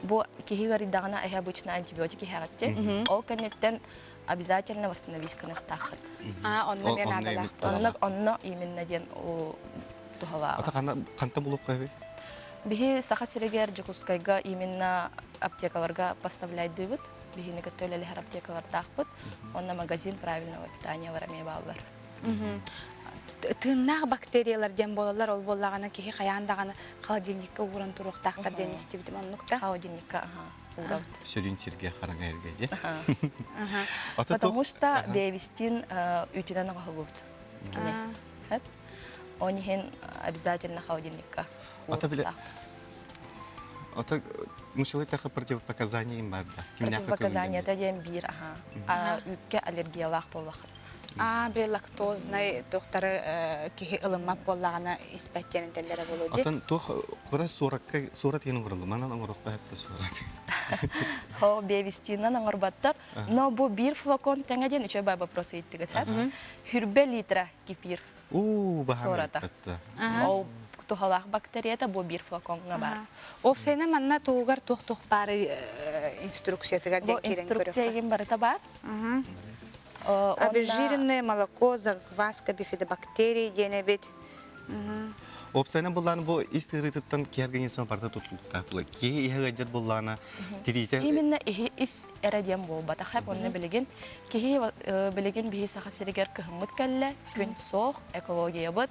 Бу кихи варидагана обычно антибиотики хагатте. Ол канеттен обязательно восстановисканах тахат. Онна мен адалар. Онна именно ден о тухала. Ата канта булуп кайбы? Бихи саха сирегер Жукускайга именно аптекаларга поставляет дыбыт. Бихи негатөлеле хар аптекалар тахпыт. Онна магазин правильного питания вараме баллар. Тыннах бактериялар дем болалар ол боллагана кихи каяндаганы холодильникка уран турук тахтар ден истибдим оннукта. Холодильникка, урат. Сөрүн сирге караңа эрге. Потому что бевистин ütünен агылып. Кине. Онихен обязательно холодильникка. Ата мушылы тахы противопоказания им бар да. Противопоказания это дем бир, үкке аллергиялах боллахыр. Бир лактозный доктары кихи ылыммак боллагана испәттенин телләре болу ди. Атын тох кыра сурат янын кырылды. Манан аңырыкка хәтта сурат. Хо бевистиннан аңырбаттар. Но бу бир флакон тәңәден үчә бай вопросы иттигет. Хүрбе литра кефир. Сурата. Ол тухалах бактерията бу бир флаконга бар. Опсайна манна тугар тух бары инструкциятыга ден кирен көрөк. Инструкцияген бары бар. Обезжиренное молоко, закваска, бифидобактерии, денебит. Опсайна булланы бу истиритеттен ки организм барда тутулукта була. Ки ихагадер булланы дирите. Именно ис эрадиям болбата хап онны билеген. Ки билеген бихи саха сиригер кыхмыт калла, күн соох, экология бут,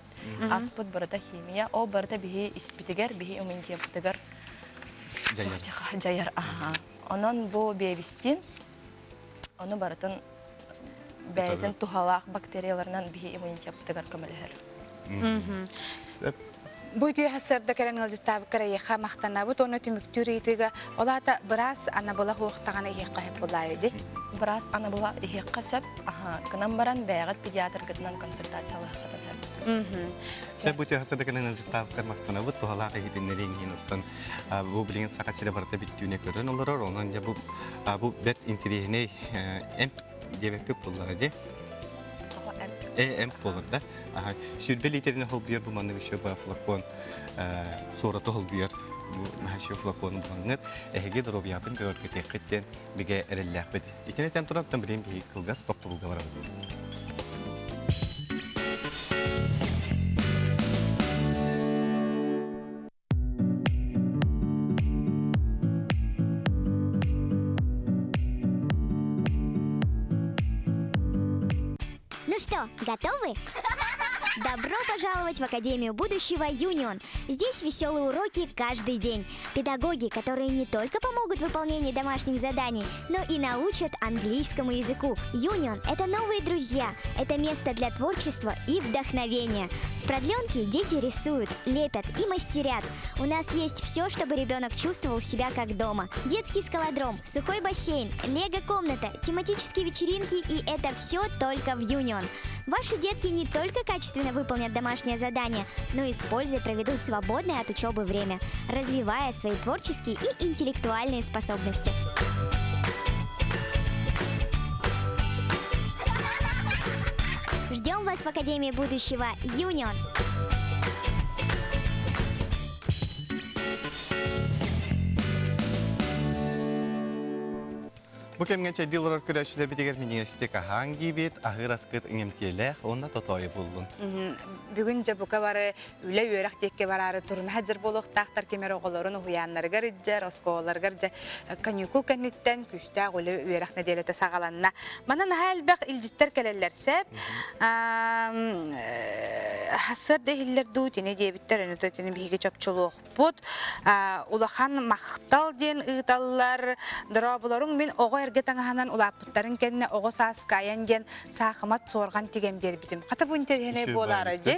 аспыт барда химия, о барда бихи испитигер, бихи иммунитет бутигер. Жаяр. Онон бу бевистин, оны барытын бәйтен тухалақ бактерияларынан бихи иммунитет бутигер камалхер. Буйду хасарда керен алжыстабы карайха мактанабыт, оны түмүктүрүйтүгө олата бираз анабыла хуктагана ихка хеп булайды. Бираз анабыла ихка сеп, кынан баран бәгат педиатр гытнан консультациялар хатат. Сеп буйду хасарда керен алжыстабы кармактанабыт, тухалага хитиннерин хиноттан бу билген сакасыра барда биттүүнө көрөн олорор, онон да бу бет интерине эм дебепе булларды. Эм болырда. Сүрбе литеріне хол бүйер бұл манны үші ба флакон сораты хол бүйер мәші флаконы бұлаңыр. Әхеге дұробиятын бөргі текеттен біге әрелләқ беді. Икенеттен тұраттан білем бейі қылға стопты бұлға бара болды. Ну что, готовы? Добро пожаловать в Академию будущего «Юнион». Здесь веселые уроки каждый день. Педагоги, которые не только помогут в выполнении домашних заданий, но и научат английскому языку. «Юнион» — это новые друзья, это место для творчества и вдохновения. В продленке дети рисуют, лепят и мастерят. У нас есть все, чтобы ребенок чувствовал себя как дома. Детский скалодром, сухой бассейн, лего-комната, тематические вечеринки, и это все только в «Юнион». Ваши детки не только качественно выполнят домашнее задание, но и с пользой проведут свободное от учебы время, развивая свои творческие и интеллектуальные способности. Ждем вас в Академии будущего «Юнион». Бу кемген чайдылар көрәчләр битегәр министрлык ханги бит ахыр аскыт иңемтеле онда тотой булдым. Бүгүн жабука бары үле үйрәк текке барары турын хаҗыр болук тактар кемер оголорун уяннарга риджер осколарга каникул кенниттен күстә үле үйрәк неделете сагаланна. Мана хәлбәк илҗиттер келәләрсә хасыр дehiller дутине дебиттер эне тетене биге чапчылык бут улахан мактал ден ыталлар дроболорун мен ого эргетаңаһанан улаппыттарын кенне ого сааскаян ден саахымат сорган тиген бербитим. Ката бу интерене болары ди.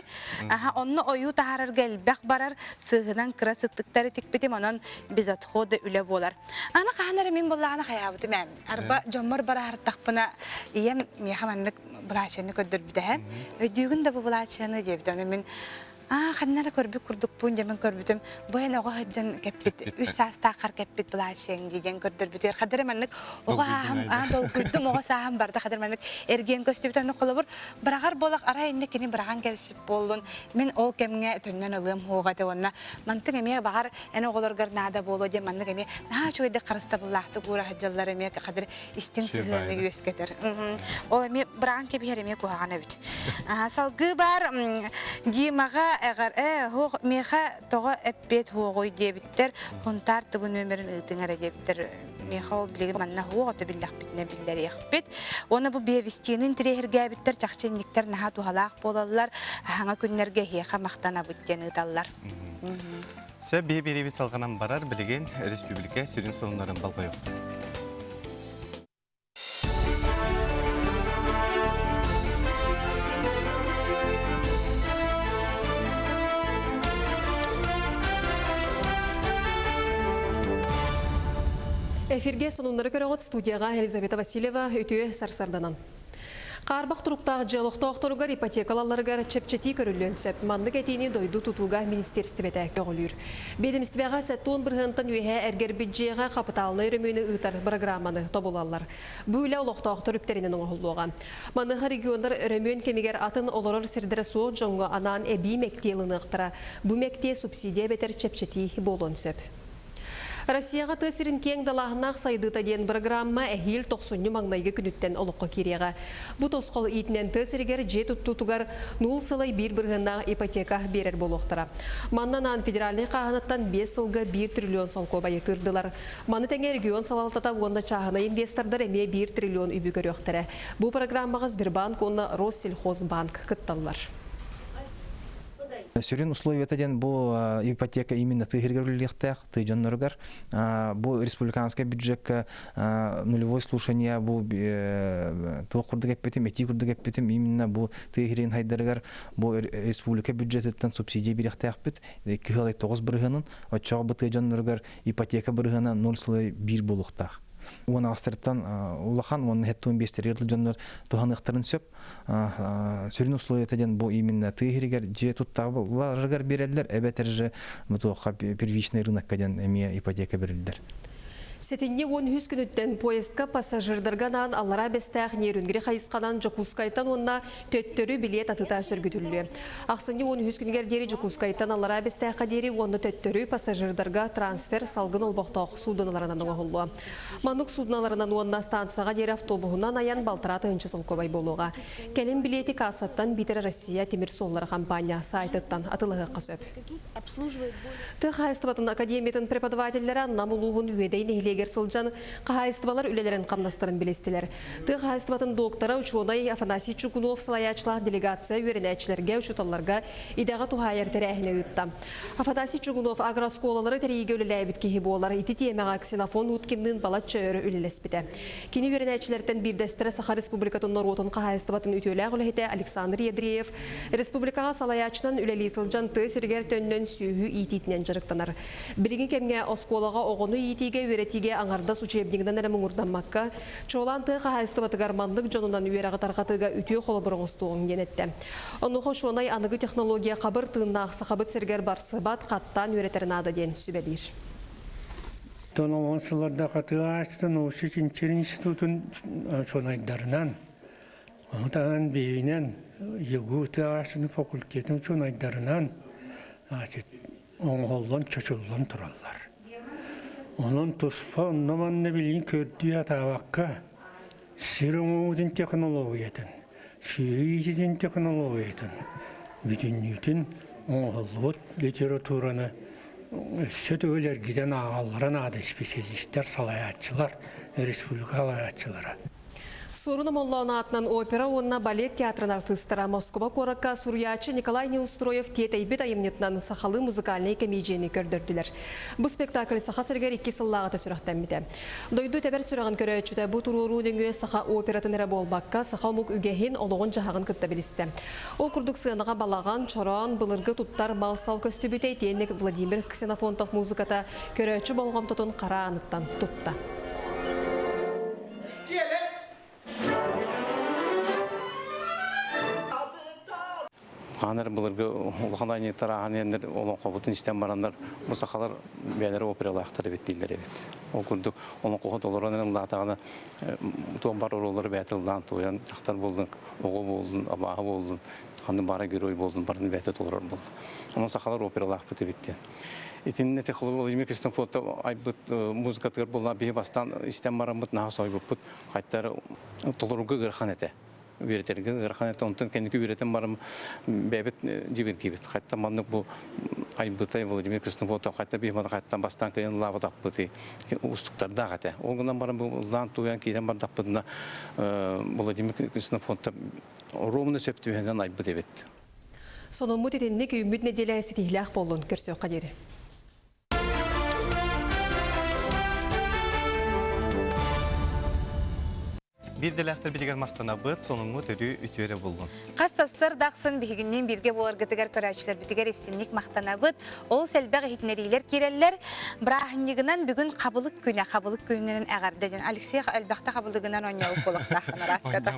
Онны ою тахарыр гелбек барар сыгынан кыра сыттыктары тикпетим анан без отходы үле болар. Ана каханары мен боллагана хаябытым. Арба жоммор барар тахпына ием мехаманнык булачаны көддөр бите. Өдүгүн да бу булачаны дебдем мен ханнара көрбүк курдук бун жаман көрбүтүм. Боян ого хаджан кеппит, үс саста кар кеппит булашын деген көрдөр бүтөр. Кадыр маннык ого дол күдүм ого саам барда кадыр маннык эрген көстүбүтөн колобур. Барагар болак арайында кени бараган кепсип болдун. Мен ол кемге төннөн алым хога да онна. Мантык эме багар эне оголоргар нада боло де маннык эме на чойда карыста буллахты гура хаджаллар эме кадыр истин сыгыны үескетер. Ол эме бараган кепер эме кугана бит. Салгы бар димага Eğer hoğ meha toğa eppet hoğoy debitler huntar bu nömerin ıtыңara debitler meha bilegi manna hoğ da billah bitne billeri yaxbet onu bu bevistinin tireherge bitler çaqçenlikler naha tuhalaq bolallar hanga günlerge heha maqtana bitken ıtallar. Sen bir bit salganan barar bilegen Respublika sürün sorunların balga yok. Эфирге сонунлары көрөгөт студияга Елизавета Васильева өтүө сарсарданан. Карбак туруктагы жылыктоокторугар ипотекалаларыгар чепчети көрүлөнсөп, мандык этини дойду тутууга министерствете көгүлүр. Ведомствага сеттон биргынтан үйе эргер бюджетга капиталны өрөмөнү ытар программаны тобулалар. Бу эле улуктоктор үптеринен оңолуган. Мандык региондар өрөмөн кемигер атын олорор сирдере суу жоңго анан эби мектиелыны ыктыра. Бу мектие субсидия бетер чепчети болонсөп. Россияға тысырын кең далағынақ сайдыта ден программа әхил 90 маңнайғы күніттен олыққа кереға. Бұ тосқол итінен тысыргер жет ұттутугар 0 сылай бір-бірғынна ипотека берер болуқтыра. Маннанан федеральный қағанаттан 5 сылға 1 триллион солко байытырдылар. Маны тәңе регион салалтата онда чағына инвестордар әме 1 триллион үбі көріқтірі. Бұ программаға Сбербанк, онда Россельхозбанк кытталар. Сөрін условията ден бұл ипотека именно тыгергерліктәк, тыжонноргар. Бұл республиканская бюджетка нулевой слушания бұл тоқырды кәппетім, эти күрді кәппетім, именно бұл тыгерен хайдаргар бұл республика бюджеттен субсидия беректәк бет, 2,9 бірғанын, отчағы бұл тыжонноргар ипотека бірғана 0,1 болуқтақ. Оны астырттан улахан, оны хәттуын бестерерлі жонлар туған ұқтарын сөп. Сөрін условиятаден бұл именно тыгерігер же туттағыларығар берелдер, әбәтір первичный рыноккаден әме ипотека берелдер. Сетинне 10 күнүттен поездка пассажирдарганан аллара бестәк нерүнгіре қайысқанан Жакускайтан онна төттөрі билет атыта сөргүдүллү. Ақсынне 10 күнгер дери Жакускайтан аллара бестәк дери онна төттөрі пассажирдарга трансфер салгын олбоқтақ суданаларынан оғылу. Манук суданаларынан онна станцияға дери автобуғынан аян балтыраты үнчі солкобай болуға. Кәлем билети касаттан битер Россия темир соллары компания сайттан атылығы қысөп. Тыхайстыбатын академиятын преподавательлері намулуғын үйедейін Легер Сылжан қағайыстывалар үлелерін қамнастырын білестілер. Тық қағайыстыватын доктора Учонай Афанасий Чукунов салаячлақ делегация үйерінәчілерге учуталарға идаға тухайыр тәрәхіне үтті. Афанасий Чукунов агросколалары тәрейге үлеләй біткеге болар, ити темеға ксенофон үткендің балат чөйірі үлелес біті. Кені үйерінәчілерден бірдестірі Саха Республикатын Норотын қағайыстыватын үтелі ғылыхеті Александр Едреев, Республикаға салаячынан үлелі Сылжан тысыргер төннен сүйі итетінен жырықтанар. Білген кемге осколаға оғыны итеге өретеге беге аңардас учебнигінен әрі мұңырданмаққа, чолан тұға хайысты батыгарманлық жонынан үйерағы тарқатыға үтіе қолы бұрыңыстуғын енетті. Оны қошуынай анығы технология қабыр тыңна ақса қабыт сергер барсы бат қаттан үйретерін ады ден сүбелер. Тоналған сыларда қатыға астын осы Чинчер институтын чонайдарынан, оңтаған бейінен, егу тағашының факультетін чонайдарынан оңғолдан чөчілден тұралар. Onun тұспа оннаманны білген көрді атағаққа сирің оғудың технологиятын, сүйейден технологиятын, бүтіннетін оңғолуыт литератураны сөт өлер гиден ағаларан ады специалисттер, салаятчылар, республика алаятчылары. Сурunu Моллауна атынан опера, онна балет театрын артыстыра Москва коракка сурьячы Николай Неустроев тетейбет айымнетінен сақалы музыкальный комедияны көрдірділер. Бұл спектакль сақа сіргер 2 сыллағыта сүрақтен біді. Дойду тәбір сүрағын көрәчіті бұл тұруру дөңе сақа оператын әрі болбаққа сақа мұқ үгехін олығын жағын күтті білісті. Ол күрдік сығынаға балаған, чоран, бұлырғы тұттар малсал көстібітей тенік Владимир Ксенофонтов музыката көрәчі болғам тұтын қара анықтан тұтта. Қаныр бұлырғы ұлғанайны тараған ендер олон қобытын іштен барандар мұсақалар бәлері опералы ақтары беттейлер бет. Ол күрдік олон қоғыт олырғанын ұлатағаны туан бар оролары бәтілдан туян жақтар болдың, оғы болдың, абағы болдың, қанды бара герой болдың, барын бәтіл олырар болды. Оның сақалар опералы ақтыты бетті. Итинне технология Владимир Ксенофонтов айбыт музыкатыр болна бие бастан іштен барамыт нағыс айбыт қайттары толыруғы ғырхан әті. Üreterge garxanata ondan kendi üreten barım bebet cibirki bit. Hatta manlık bu aybıtay Vladimir Ksenofontov hatta bir mada hatta bastan kayın lava tapıtı ustuklar da hatta. Ondan barım bu lan tuyan kiren bar tapıtına Vladimir Ksenofontov romunu septühenden aybıt evet. Sonun mutetinlik ümit nedelesi tihlak bolun körsö kaderi. Bir delaktır bitiger maqtana bıt, sonunmu törü ütüere buldun. Qastasır daqsın bihiginin birge boğargıtıgar körәçler bitiger istinlik maqtana bıt, ol selbaq hitneriler kireller, brahiniginan bugün qabılık gününün əğardadın. Alexey elbaqta qabılığından oynayıp bolaqtaqın araskata.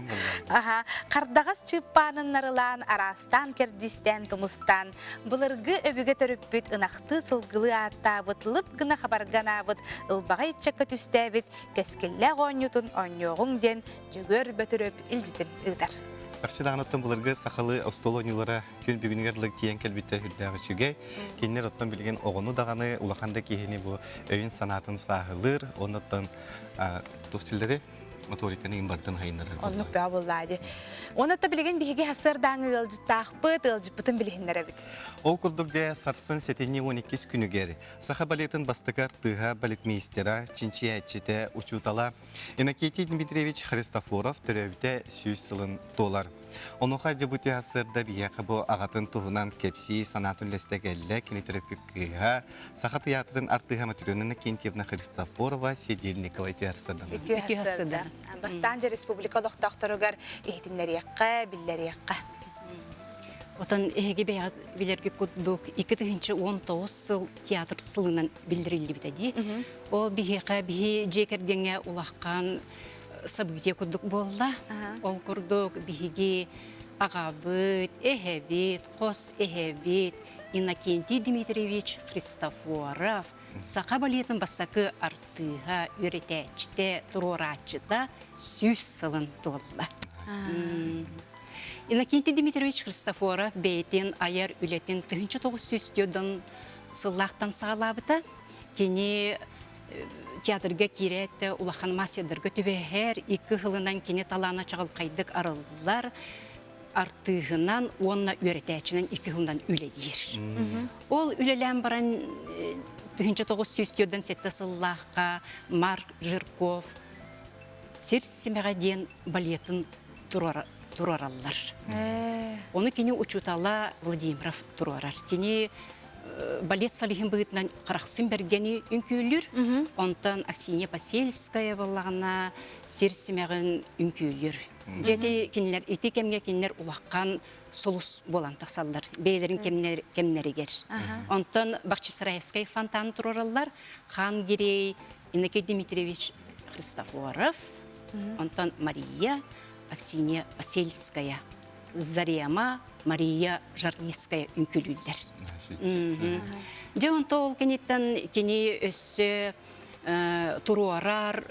Qardağız çıppanın narılan, arastan, kerdistan, tumustan, bulırgı öbüge törüp büt, ınaqtı sılgılı atta bıtılıp gına xabargana bıt, ılbağa itçakka tüstäbit, keskille oynutun oynuyoğun den, Жүгөр бөтөрөп илжитин ыдар. Акчыдагынаттан буларга сахалы остолонюлара күн бүгүнгерлик тиен келбиттер хүрдәгы чүгей. Кинер оттан билген огону даганы улаканда кихини бу өйүн санатын сахылыр, оннан достилдери моториканы имбартын хайнары. Оннук бабыллады. Онотта билген биһиги хасырдааңы ылжыттаахпыт, ылжыппытын билихиннер бит. Ол курдук де сарсын сетени 12 күнүгер. Саха балетин бастыкар тыга балетмейстера, чинчиячите учутала Иннокентий Дмитриевич Христофоров төрөбүтө 100 сылын доллар. Онуха дебути хасырда бияқы бу ағатын туғынан кепси санатын лестегелле кинетерапикыга Саха театрын артыга материонына Кентьевна Христофорова Седельникова тиарсыдан. Бастанжа республикалық тақтырыгар ehtinleriyakka, billeriyakka. Otan ehege bilерге куддук 2019 сыл театр сылынан билдирилди битеди. Ол бихеқа бихи жекергенге улаққан событие куддук болла. Ол курдук бихиги агабыт, эхебит, қос эхебит, Иннокентий Дмитриевич Христофоров Сақа балетін басақы артыға үйретәчті, тұрорачыда 100 сылын толла. Иннокентий Дмитриевич Христофоров бәйтен аяр үлетін 1900-дан сыллақтан сағалабыта. Кені театрға керетті, улахан маседіргі түбәхер, 2 ғылынан кені талана чағыл қайдық арылылар. Артығынан, онына үйретәчінен 2 ғылынан үледер. Ол үлелен баран 1900-дан сетті сыллаққа Марк Жирков серсемеға ден балетін тұраралар. Оны кені учутала Владимиров тұрарар. Кені балет салихин бұғытынан қарақсын бергені үнкейлер. Онтан Аксинья Посельская болағына серсемеғін үнкейлер. Жеті кенілер, еті кемге кенілер улаққан солус болан тақсалдар. Бейлерін кемнерігер. Онтан Бақчысарайскай фонтан тұраралар. Хан Герей, Иннокентий Дмитриевич Христофоров, онтон Мария Аксинья Васильская, Зарема Мария Жаргийская үнкүлүлдер. Же онтол кенеттен кени өссө туруарар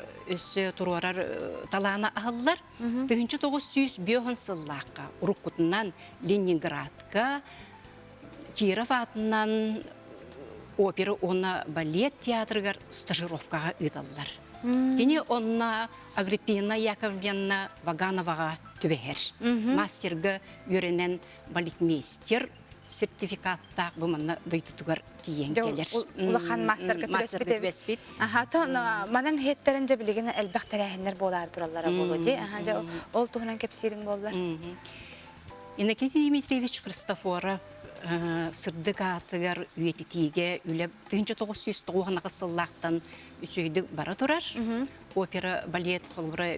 талана ахыллар 1905 сыллаққа Уруккутунан Ленинградка Киров атынан опера онна балет театрыгар стажировкаға ыдаллар. Кені онна Агриппина Яковлевна Вагановаға түбәһәр. Мастерга үйренен балетмейстер сертификаттақ бұмынна дұйтытығар тиен келер. Улахан мастерга түбәспет. Манан хеттерінже білеген әлбәқ тәрәхінлер болар туралары болу де. Ол туғынан кепсерін болар. Иннокентий Дмитриевич Христофоров сырдык атыгар үйететиге үлеп 1909 сыллақтан үчөйді бара турар. Опера, балет, қолбыра,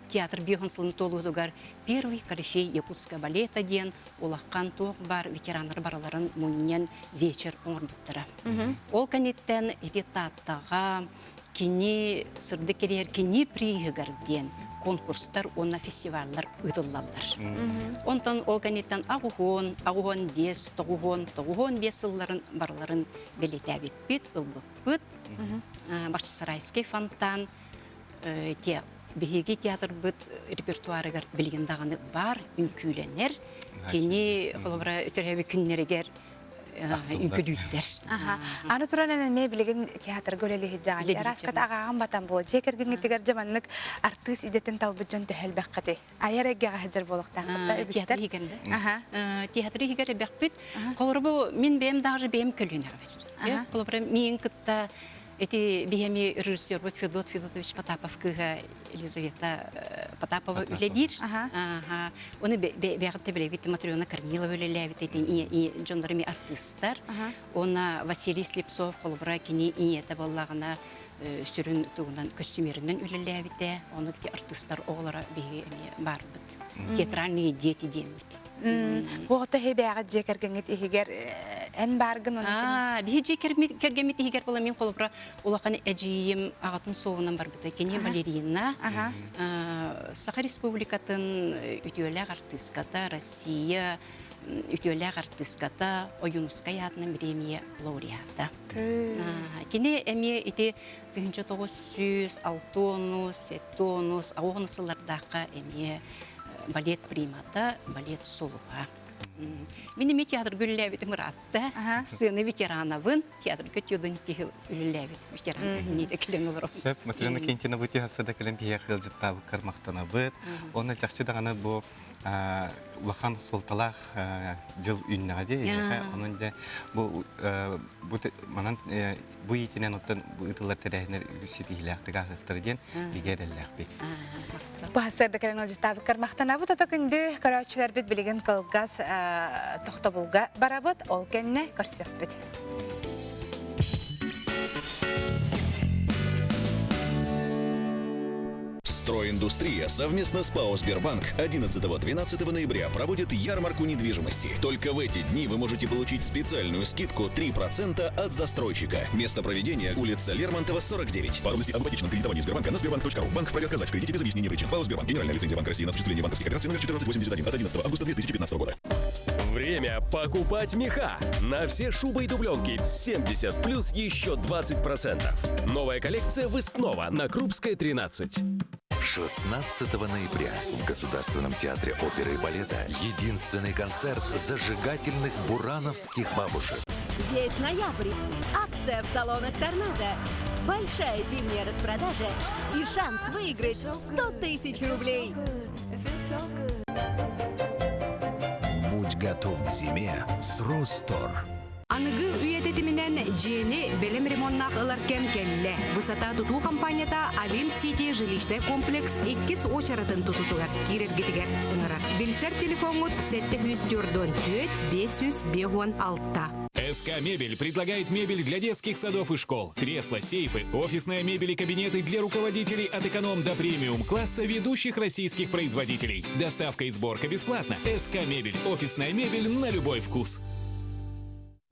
театр биохон сылын толудугар первый корифей якутска балета ден улаққан тоқ бар ветерандар бараларын мұннен вечер оңырбыттыра. Ол канеттен ететтаттаға кені сырды керер кені приығығар ден конкурстар, онна фестивальлар ыдыллалар. Онтан ол канеттен ағуғон бес, тоғуғон бес сылларын бараларын белетәбіппет, ылбыппыт, Башчысарайский фонтан, те беги театр быт репертуарыгар билгендаганы бар, үнкүйленер, кені қолыбыра өтірхәбі күннерегер үнкүдүйлер. Аны туранан мен билеген театр гөлелі хиджағын. Раскат ағаған батан бол. Жекерген етігер жаманлык артыс идетін талбыт жон төхел бәққаты. Айар әгеға хиджар болықтан қытта үгістер. Театры хигер бәқпет. Қолыбыра мен бәйім дағжы бәйім көлінер бәр. Қолыбыра мен кытта эти бихеми режиссер вот Федот Федотович Потапов кыга Елизавета Потапова үледир. Оны бәғытты білевит Матрёна Корнилова үлеләвит и джондарами артисттар. Оны Василий Слепцов қолыбыра кені инеті болағына сүрін туғынан костюмерінен үлеләвите. Оны кете артисттар оғылара бейгеме бар бұд. Театральные дети дембіт. Оғыта хебәғыт жекергенет ихигер ән баргын оны? Бейі жекергемет ихигер бола мен қолыбыра олақаны әжейім ағатын соғынан бар бұд. Кене балерина. Саха Республикатын үтеуләғ артистката, Россия үтеуләғ артистката, Оюнускай атының премия лауреата. Кене әме еті 1900, 6, 7, ауғын сылардағы әме балет примата, балет солуға. Менеме театр гүлләбет мұратта, сыны ветерановын, театр көтеудің кехіл үлләбет ветерановын нейді кілен олар. Сөп, Матрёна Кентина бұте хасыда кілен бейеқіл жыттабы қармақтана бұд. Оны жақсы дағаны бұл улахан солталақ жыл үйіннаға де, оның де бұл етінен оттан ұтылар тәрәхінер үсет ихіләқті қақықтыр ден бігер әлләқ бет. Бұл хасырда кілен ол жыттабы қармақтана бұд, ота күнді көрәучілер бет білеген қылғаз тоқта бұлға бара бұд, ол кәнне көрсек бет. Стройиндустрия совместно с ПАО «Сбербанк» 11-12 ноября проводит ярмарку недвижимости. Только в эти дни вы можете получить специальную скидку 3% от застройщика. Место проведения – улица Лермонтова, 49. Подробности об ипотечном кредитовании Сбербанка на sberbank.ru. Банк вправе отказать в кредите без объяснений причин. ПАО «Сбербанк». Генеральная лицензия Банка России на осуществление банковских операций номер 1481 от 11 августа 2015 года. Время покупать меха. На все шубы и дубленки 70 плюс еще 20%. Новая коллекция «Выснова» на Крупской, 13. 16 ноября в Государственном театре оперы и балета единственный концерт зажигательных бурановских бабушек. Весь ноябрь. Акция в салонах «Торнадо». Большая зимняя распродажа и шанс выиграть 100 000 рублей. Будь готов к зиме с Ростор. Анығы үйететімінен жені білім ремоннақ ылар кем-келі. Высота тұту компанияда Олимп Сити жилищный комплекс 2 очаратын тұтутығар. Керергетігер ұңырар. Білсер телефонғыт 704-500-506. СК Мебель предлагает мебель для детских садов и школ. Кресла, сейфы, офисная мебель и кабинеты для руководителей от эконом до премиум класса ведущих российских производителей. Доставка и сборка бесплатно. СК Мебель. Офисная мебель на любой вкус.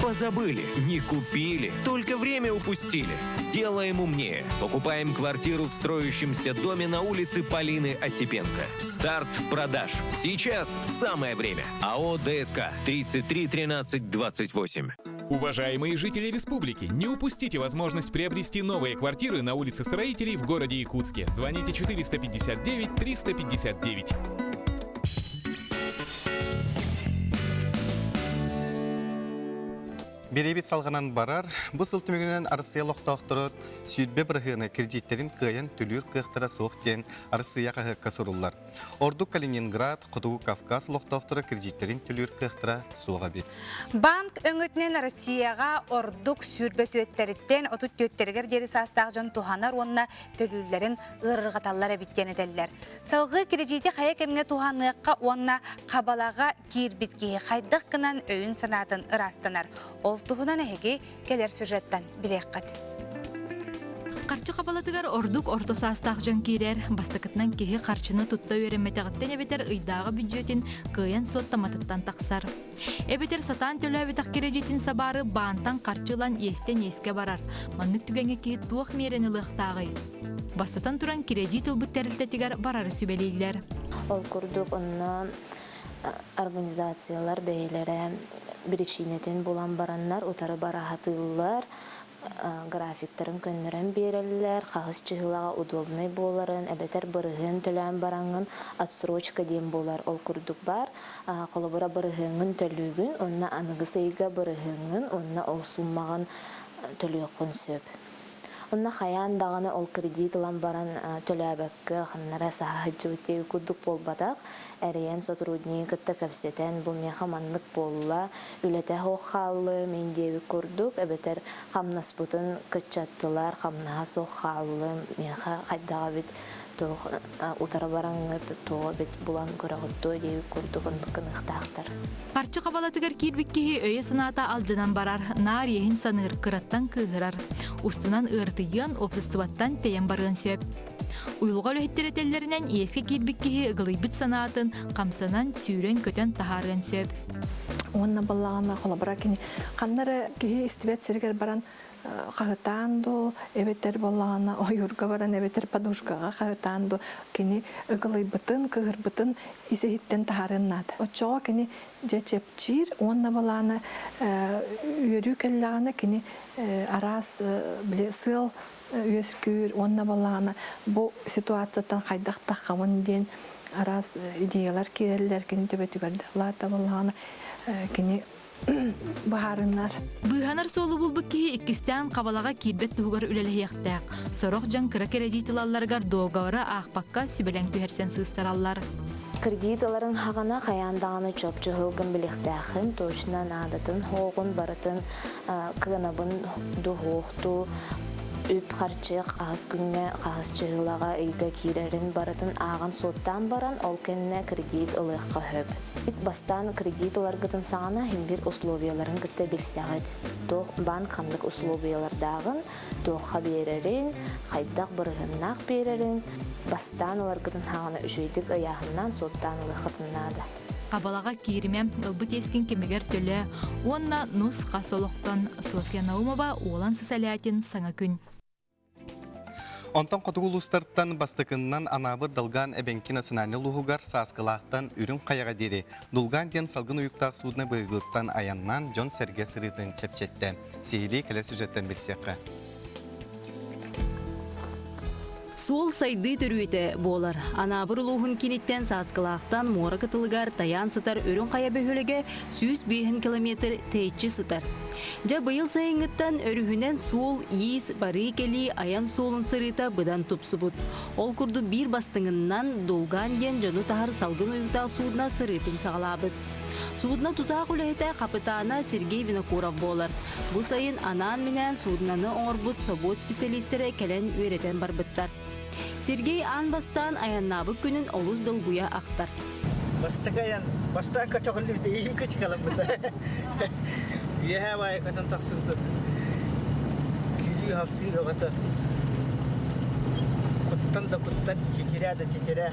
Позабыли, не купили, только время упустили. Делаем умнее. Покупаем квартиру в строящемся доме на улице Полины Осипенко. Старт продаж. Сейчас самое время. АО ДСК 33 13 28. Уважаемые жители республики, не упустите возможность приобрести новые квартиры на улице Строителей в городе Якутске. Звоните 459 359. Беребит салғанан барар, бұл сылтымегінен арысиялық тоқтырыр, сүйдбе бірғыны кредиттерін қиян түлір қықтыра соқтен арысия қағыққа сұрылар. Орду Калининград, Құдығы Кавказ лоқтоқтыры кредиттерін түлір қықтыра соға бет. Банк өңітінен Россияға ордук сүрбе төеттеріттен отут төеттергер дері састағы жон туханар онына төлілерін ұрырғаталар әбіттен әдәлілер. Салғы кредиті қая кемге туханыққа онына қабалаға кирбітке қайдық қынан өйін санатын ырастанар. Ол тухунан әйге келер сюжеттен білеққат. Қарчы қабалатығар ордук ортосастақ жон кейрер, бастықытынан кеге қарчыны тұтта өремметіғіттен әбетер ұйдағы бюджетін күйен соттаматыттан тақсар. Әбетер сатан төлі әбетақ кережетін сабары баантан қарчылан естен еске барар. Маннық түгенге кейт туақ мерені лықтағы. Бастатан тұран кережет ұлбыттәрілтетігер барары сүбелейлер. Ол күрдік онна организациялар бәйлері бірекшейнетін болан бараннар, отары барахатылар, графиктерін көннерін берелілер, қағыз чығылаға удобный боларын, әбетер бірігін төлән бараңын, отсрочка дем болар. Ол күрдік бар, қолыбыра бірігіңін төлігін, онына анығысайға бірігіңін, онына ол суммаған төлігін сөп. Онна хаян дағаны ол кредит ұлан баран төләбәккі қаннара сағаджы өтеу күрдік болбадақ, әрейен сотрудникітті көпсетен бұл меха манлық болла, үләті хоққалы мендеуі күрдік, әбетер қамнас бұтын күтчаттылар, қамнаға соққалы меха қайдаға бет утара бараңы тоға бет бұлан көріғытты дейі күрдік ұндықынықтақтыр. Қарчы қабалатығар кейбіккеге өйе сыната алжынан барар, нар ехін санығыр қыраттан күйғырар. Устынан ұртыйын опсыстываттан тейен барған сөп. Уйлға өліхеттер әтелерінен еске кейбіккеге ұғылайбыт санатын, қамсанан сүйрен көтен тахарған сөп. Онна балағана қолабыра кені қаннары кейі істібет сергер баран қағытанду, әбеттер болағана ойырға баран әбеттер падушқаға қағытанду, кені ұғылай бұтын, кығыр бұтын есехеттен тахарыннады. Отчоға кені жечепчир, онна балағана үйеру кәллағана кені арас сыл үйескүр, онна балағана бұл ситуациятан қайдақта қамын ден арас идеялар керелілер кені төбетігерді лата балағана кені Бахарынар. Бұйханар солы бұл бүкке иккістен қабалаға кейбет тұғығар үлеліяқтақ. Сороқ жан кіра кережетілаларғар доғавара ақпаққа сүбелен түйерсен сыстаралар. Кредиталарын хағана қаяндағаны чөпчі ғылғын біліқтәқін, точынан адатын, хоғын барытын, кығынабын дұғуқту, үп қарчық ағыз күнне ағыз чығылаға үйгі кейрерін баратын ағын соттан баран ол кенне кредит ылыққа хөп. Бастан кредит оларғытын сағана хембір условияларын күтті білсәғыд. Тоқ банк қамдық условиялардағын тоққа берерін, қайдақ бұрғыннақ берерін, бастан оларғытын хағана үшейдік аяғынан соттан ылыққытынады. Қабалаға кейірмем ұлбыт ескен кемегер төлі, онна нұс қасолықтан София Наумова олан сысалятин саңа күн. Онтан қотығылыстарттан бастықыннан анабыр дылған әбенкі национальный луғығар сасқылақтан үрін қаяға деді. Дұлған ден салғын ұйықтақ судына бұйғылықтан аяннан Джон Серге сырытын чепчетті. Сейлі келе сюжеттен білсеқі. Сол сайды түрүйті болар. Анабыр луғын кенеттен сасқылақтан мора қытылығар таян сытар өрін қая бөхіліге 105 километр тейчі сытар. Жа бұйыл сайыңыттан өріхінен сол, иіс, бары келі аян солын сырыта бұдан тұпсы бұд. Ол күрді бір бастыңыннан долған ден жону тағыр салғын ұйықта суудына сырытын сағалабыд. Суудына тұтақ үләйті қапытана Сергей Винокуров болар. Бұл сайын анан менен суудынаны оңырбұд собот специалистері кәлен өретен барбыттар. Сергей анбастан аяннабы күнін олыз долгуя ақтар. Баста көтіғылы біте ейім көтік алып бұда. Үйе бай көтін тақсырды. Күйлі халсыр оғаты. Құттан да құттан тетере.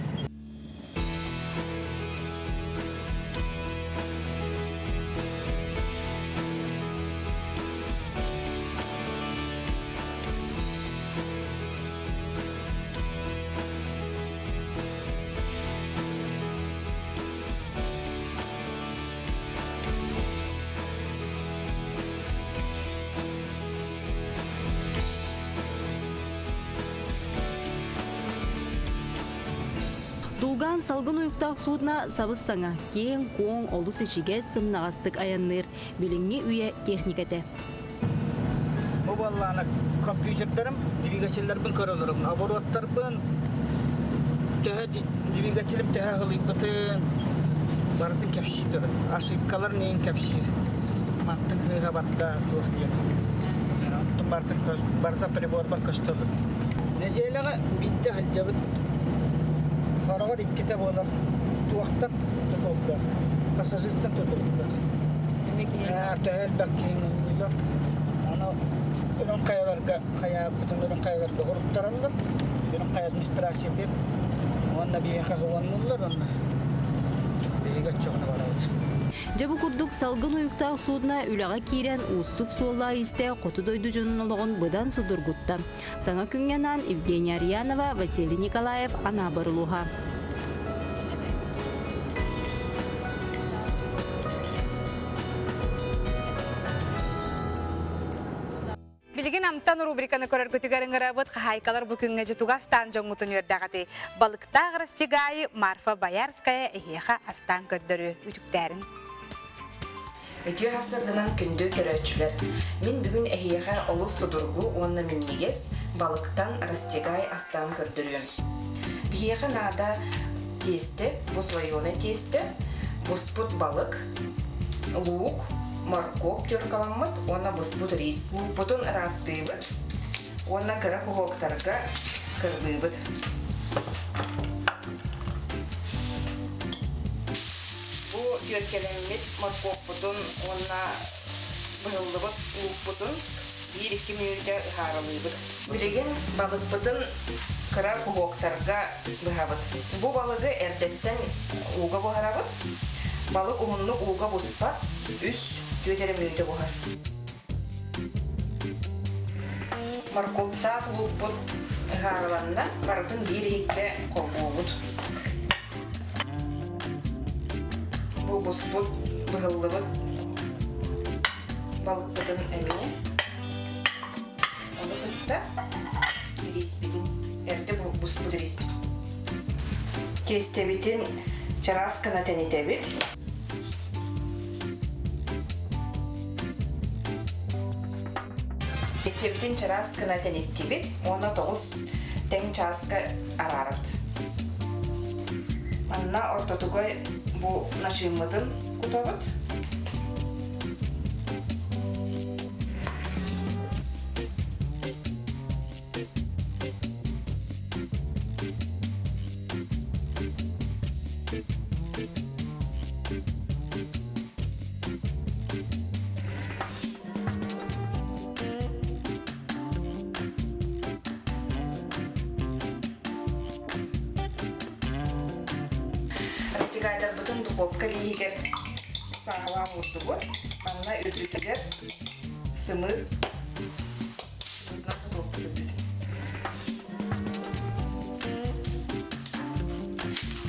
Дулган салгын уюктақ судна сабыз саңа кең коң олус ичиге сымнағастык аянныр билинги үйе техникате. Bu ballarına kompüterlerim, двигательlerim körülürüm, оборотlarım, двигателim tehe hılıybıtın, barıtın kepşidir, aşıpkalar neyin kepşir, mantık hıha batta tuğtiyen. Antum barıta pribor bak köstürlük. Neceleğe bitti halcabıt, haragar ikkite bolar, tuğaktan tutuluklar, pasajırtan tutuluklar. Tehel bakayım, ürün kayalarga bütün ürün kayalarga huruptarallar. Ürün kaya administrasiya bir onunla bir kahvanlılar onunla. Bir çoğuna varavad. Жабы курдук салгын уюктақ судна үлаға кирен устук суолла исте қоту дойду жонунолығын бұдан судургутта. Саңа күнгенан Евгения Арьянова, Василий Николаев, ана барылуға. Билигин амтан рубриканы көрөр көтүгөрүңөр абыт хайкалар бүгүнгө жутуга стан жоңутун өрдагаты балыкта грастигай Марфа Боярская эхеха астан көддөрү үтүктәрин. Өтү хасырдынан күндө көрөчүлөр. Мен бүгүн эхеха олус судургу онна миннигес балыктан растигай астан көрдөрүм. Бихеха нада тесте, буслайоны тесте, буспут балык, лук, морковь тёркаламмыт, онна буспут рис. Бутун растыбыт, онна кыра кулоктарга кырбыбыт. Бу тёркелеммит морковь бутун, онна быгылдыбыт, лук бутун, 1-2 минутта харалыбыт. Билеген балык бутун кыра кулоктарга быгабыт. Бу балыгы эрдеттен уга быгарабыт. Balık umunlu uğga buspat, üst göterim öyle buhar. Markopta luput haralanda barıtın bir hekle kolbuğut. Bu busput bıhıllıbıt balık bıdın emeği. Onu bıtta rispitin, erde bu busput rispit. Kestebitin çaraskana tenitebit. Kestebitin çaraskana tenitebit. Ona 9 ten çaska ararat. Anna ortatıga bu naşımıdın kutabıt. Растигайдар бүтін духовка лейгер сағалам ұрдығы, анна өтігер сымыр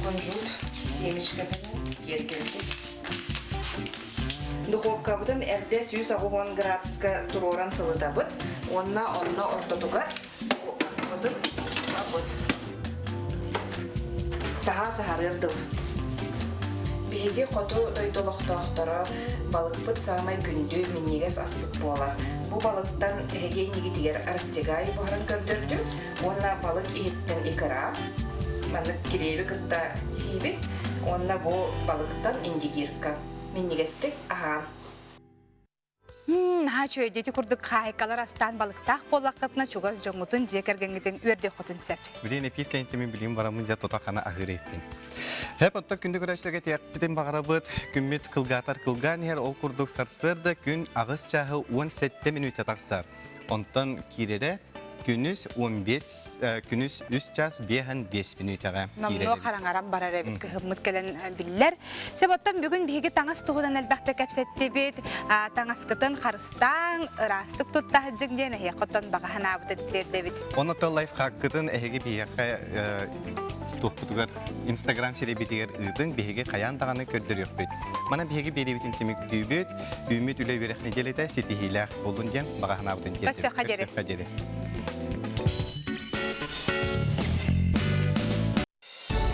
конжут семечкадан кергелді. Духовка бүтін әрде 110 градуска тұроран сылыда бұд, онна ортотуға асыбыдын абыд. Таға сағарырдыл. Беге қоту дойдолықтақтары балықпыт сағамай күнді меннегес аспыт болар. Бұл балықтан әге негетігер арастегай бұғырын көрдірді. Онна балық еттен икыра, манық керебі күтті сейбет. Онна бұл балықтан индигирка. Меннегестік ағам. Наха чөйдети курдук хайкалар астан балыктах боллақытына чугаз жоңутун жекергенгетен өрде хотын сөп. Билен эпир кенттемен билим барамын жа тотақана ағыреппен. Хеп атта күнді көрәштерге тияқпетен бағарабыт, күммет қылғатар қылған ер ол курдук сарсырды күн ағыз чағы 17 минута тақсар. Онтан кирере күнүс 3 час 5 минутаға кирере. Намно қараңарам барар әбіт кіғымыт кәлін білілер. Себоттан бүгін бігі таңас тұғыдан әлбәқті кәпсетті бет, таңас кытын қарыстан, ұрастық тұтта жүңден әйе қоттан бағахан абыды ділерді бет. Онытта лайфхак кытын әйеге бейеқі стуқпытығыр Instagram серебетігер үйдің бейеге қаян тағаны көрдір өкпет. Мана бейеге беребетін темек дүйбет, үймет үлі берекіне делеті сетихиләқ болын ден бағахан абыдын кетті.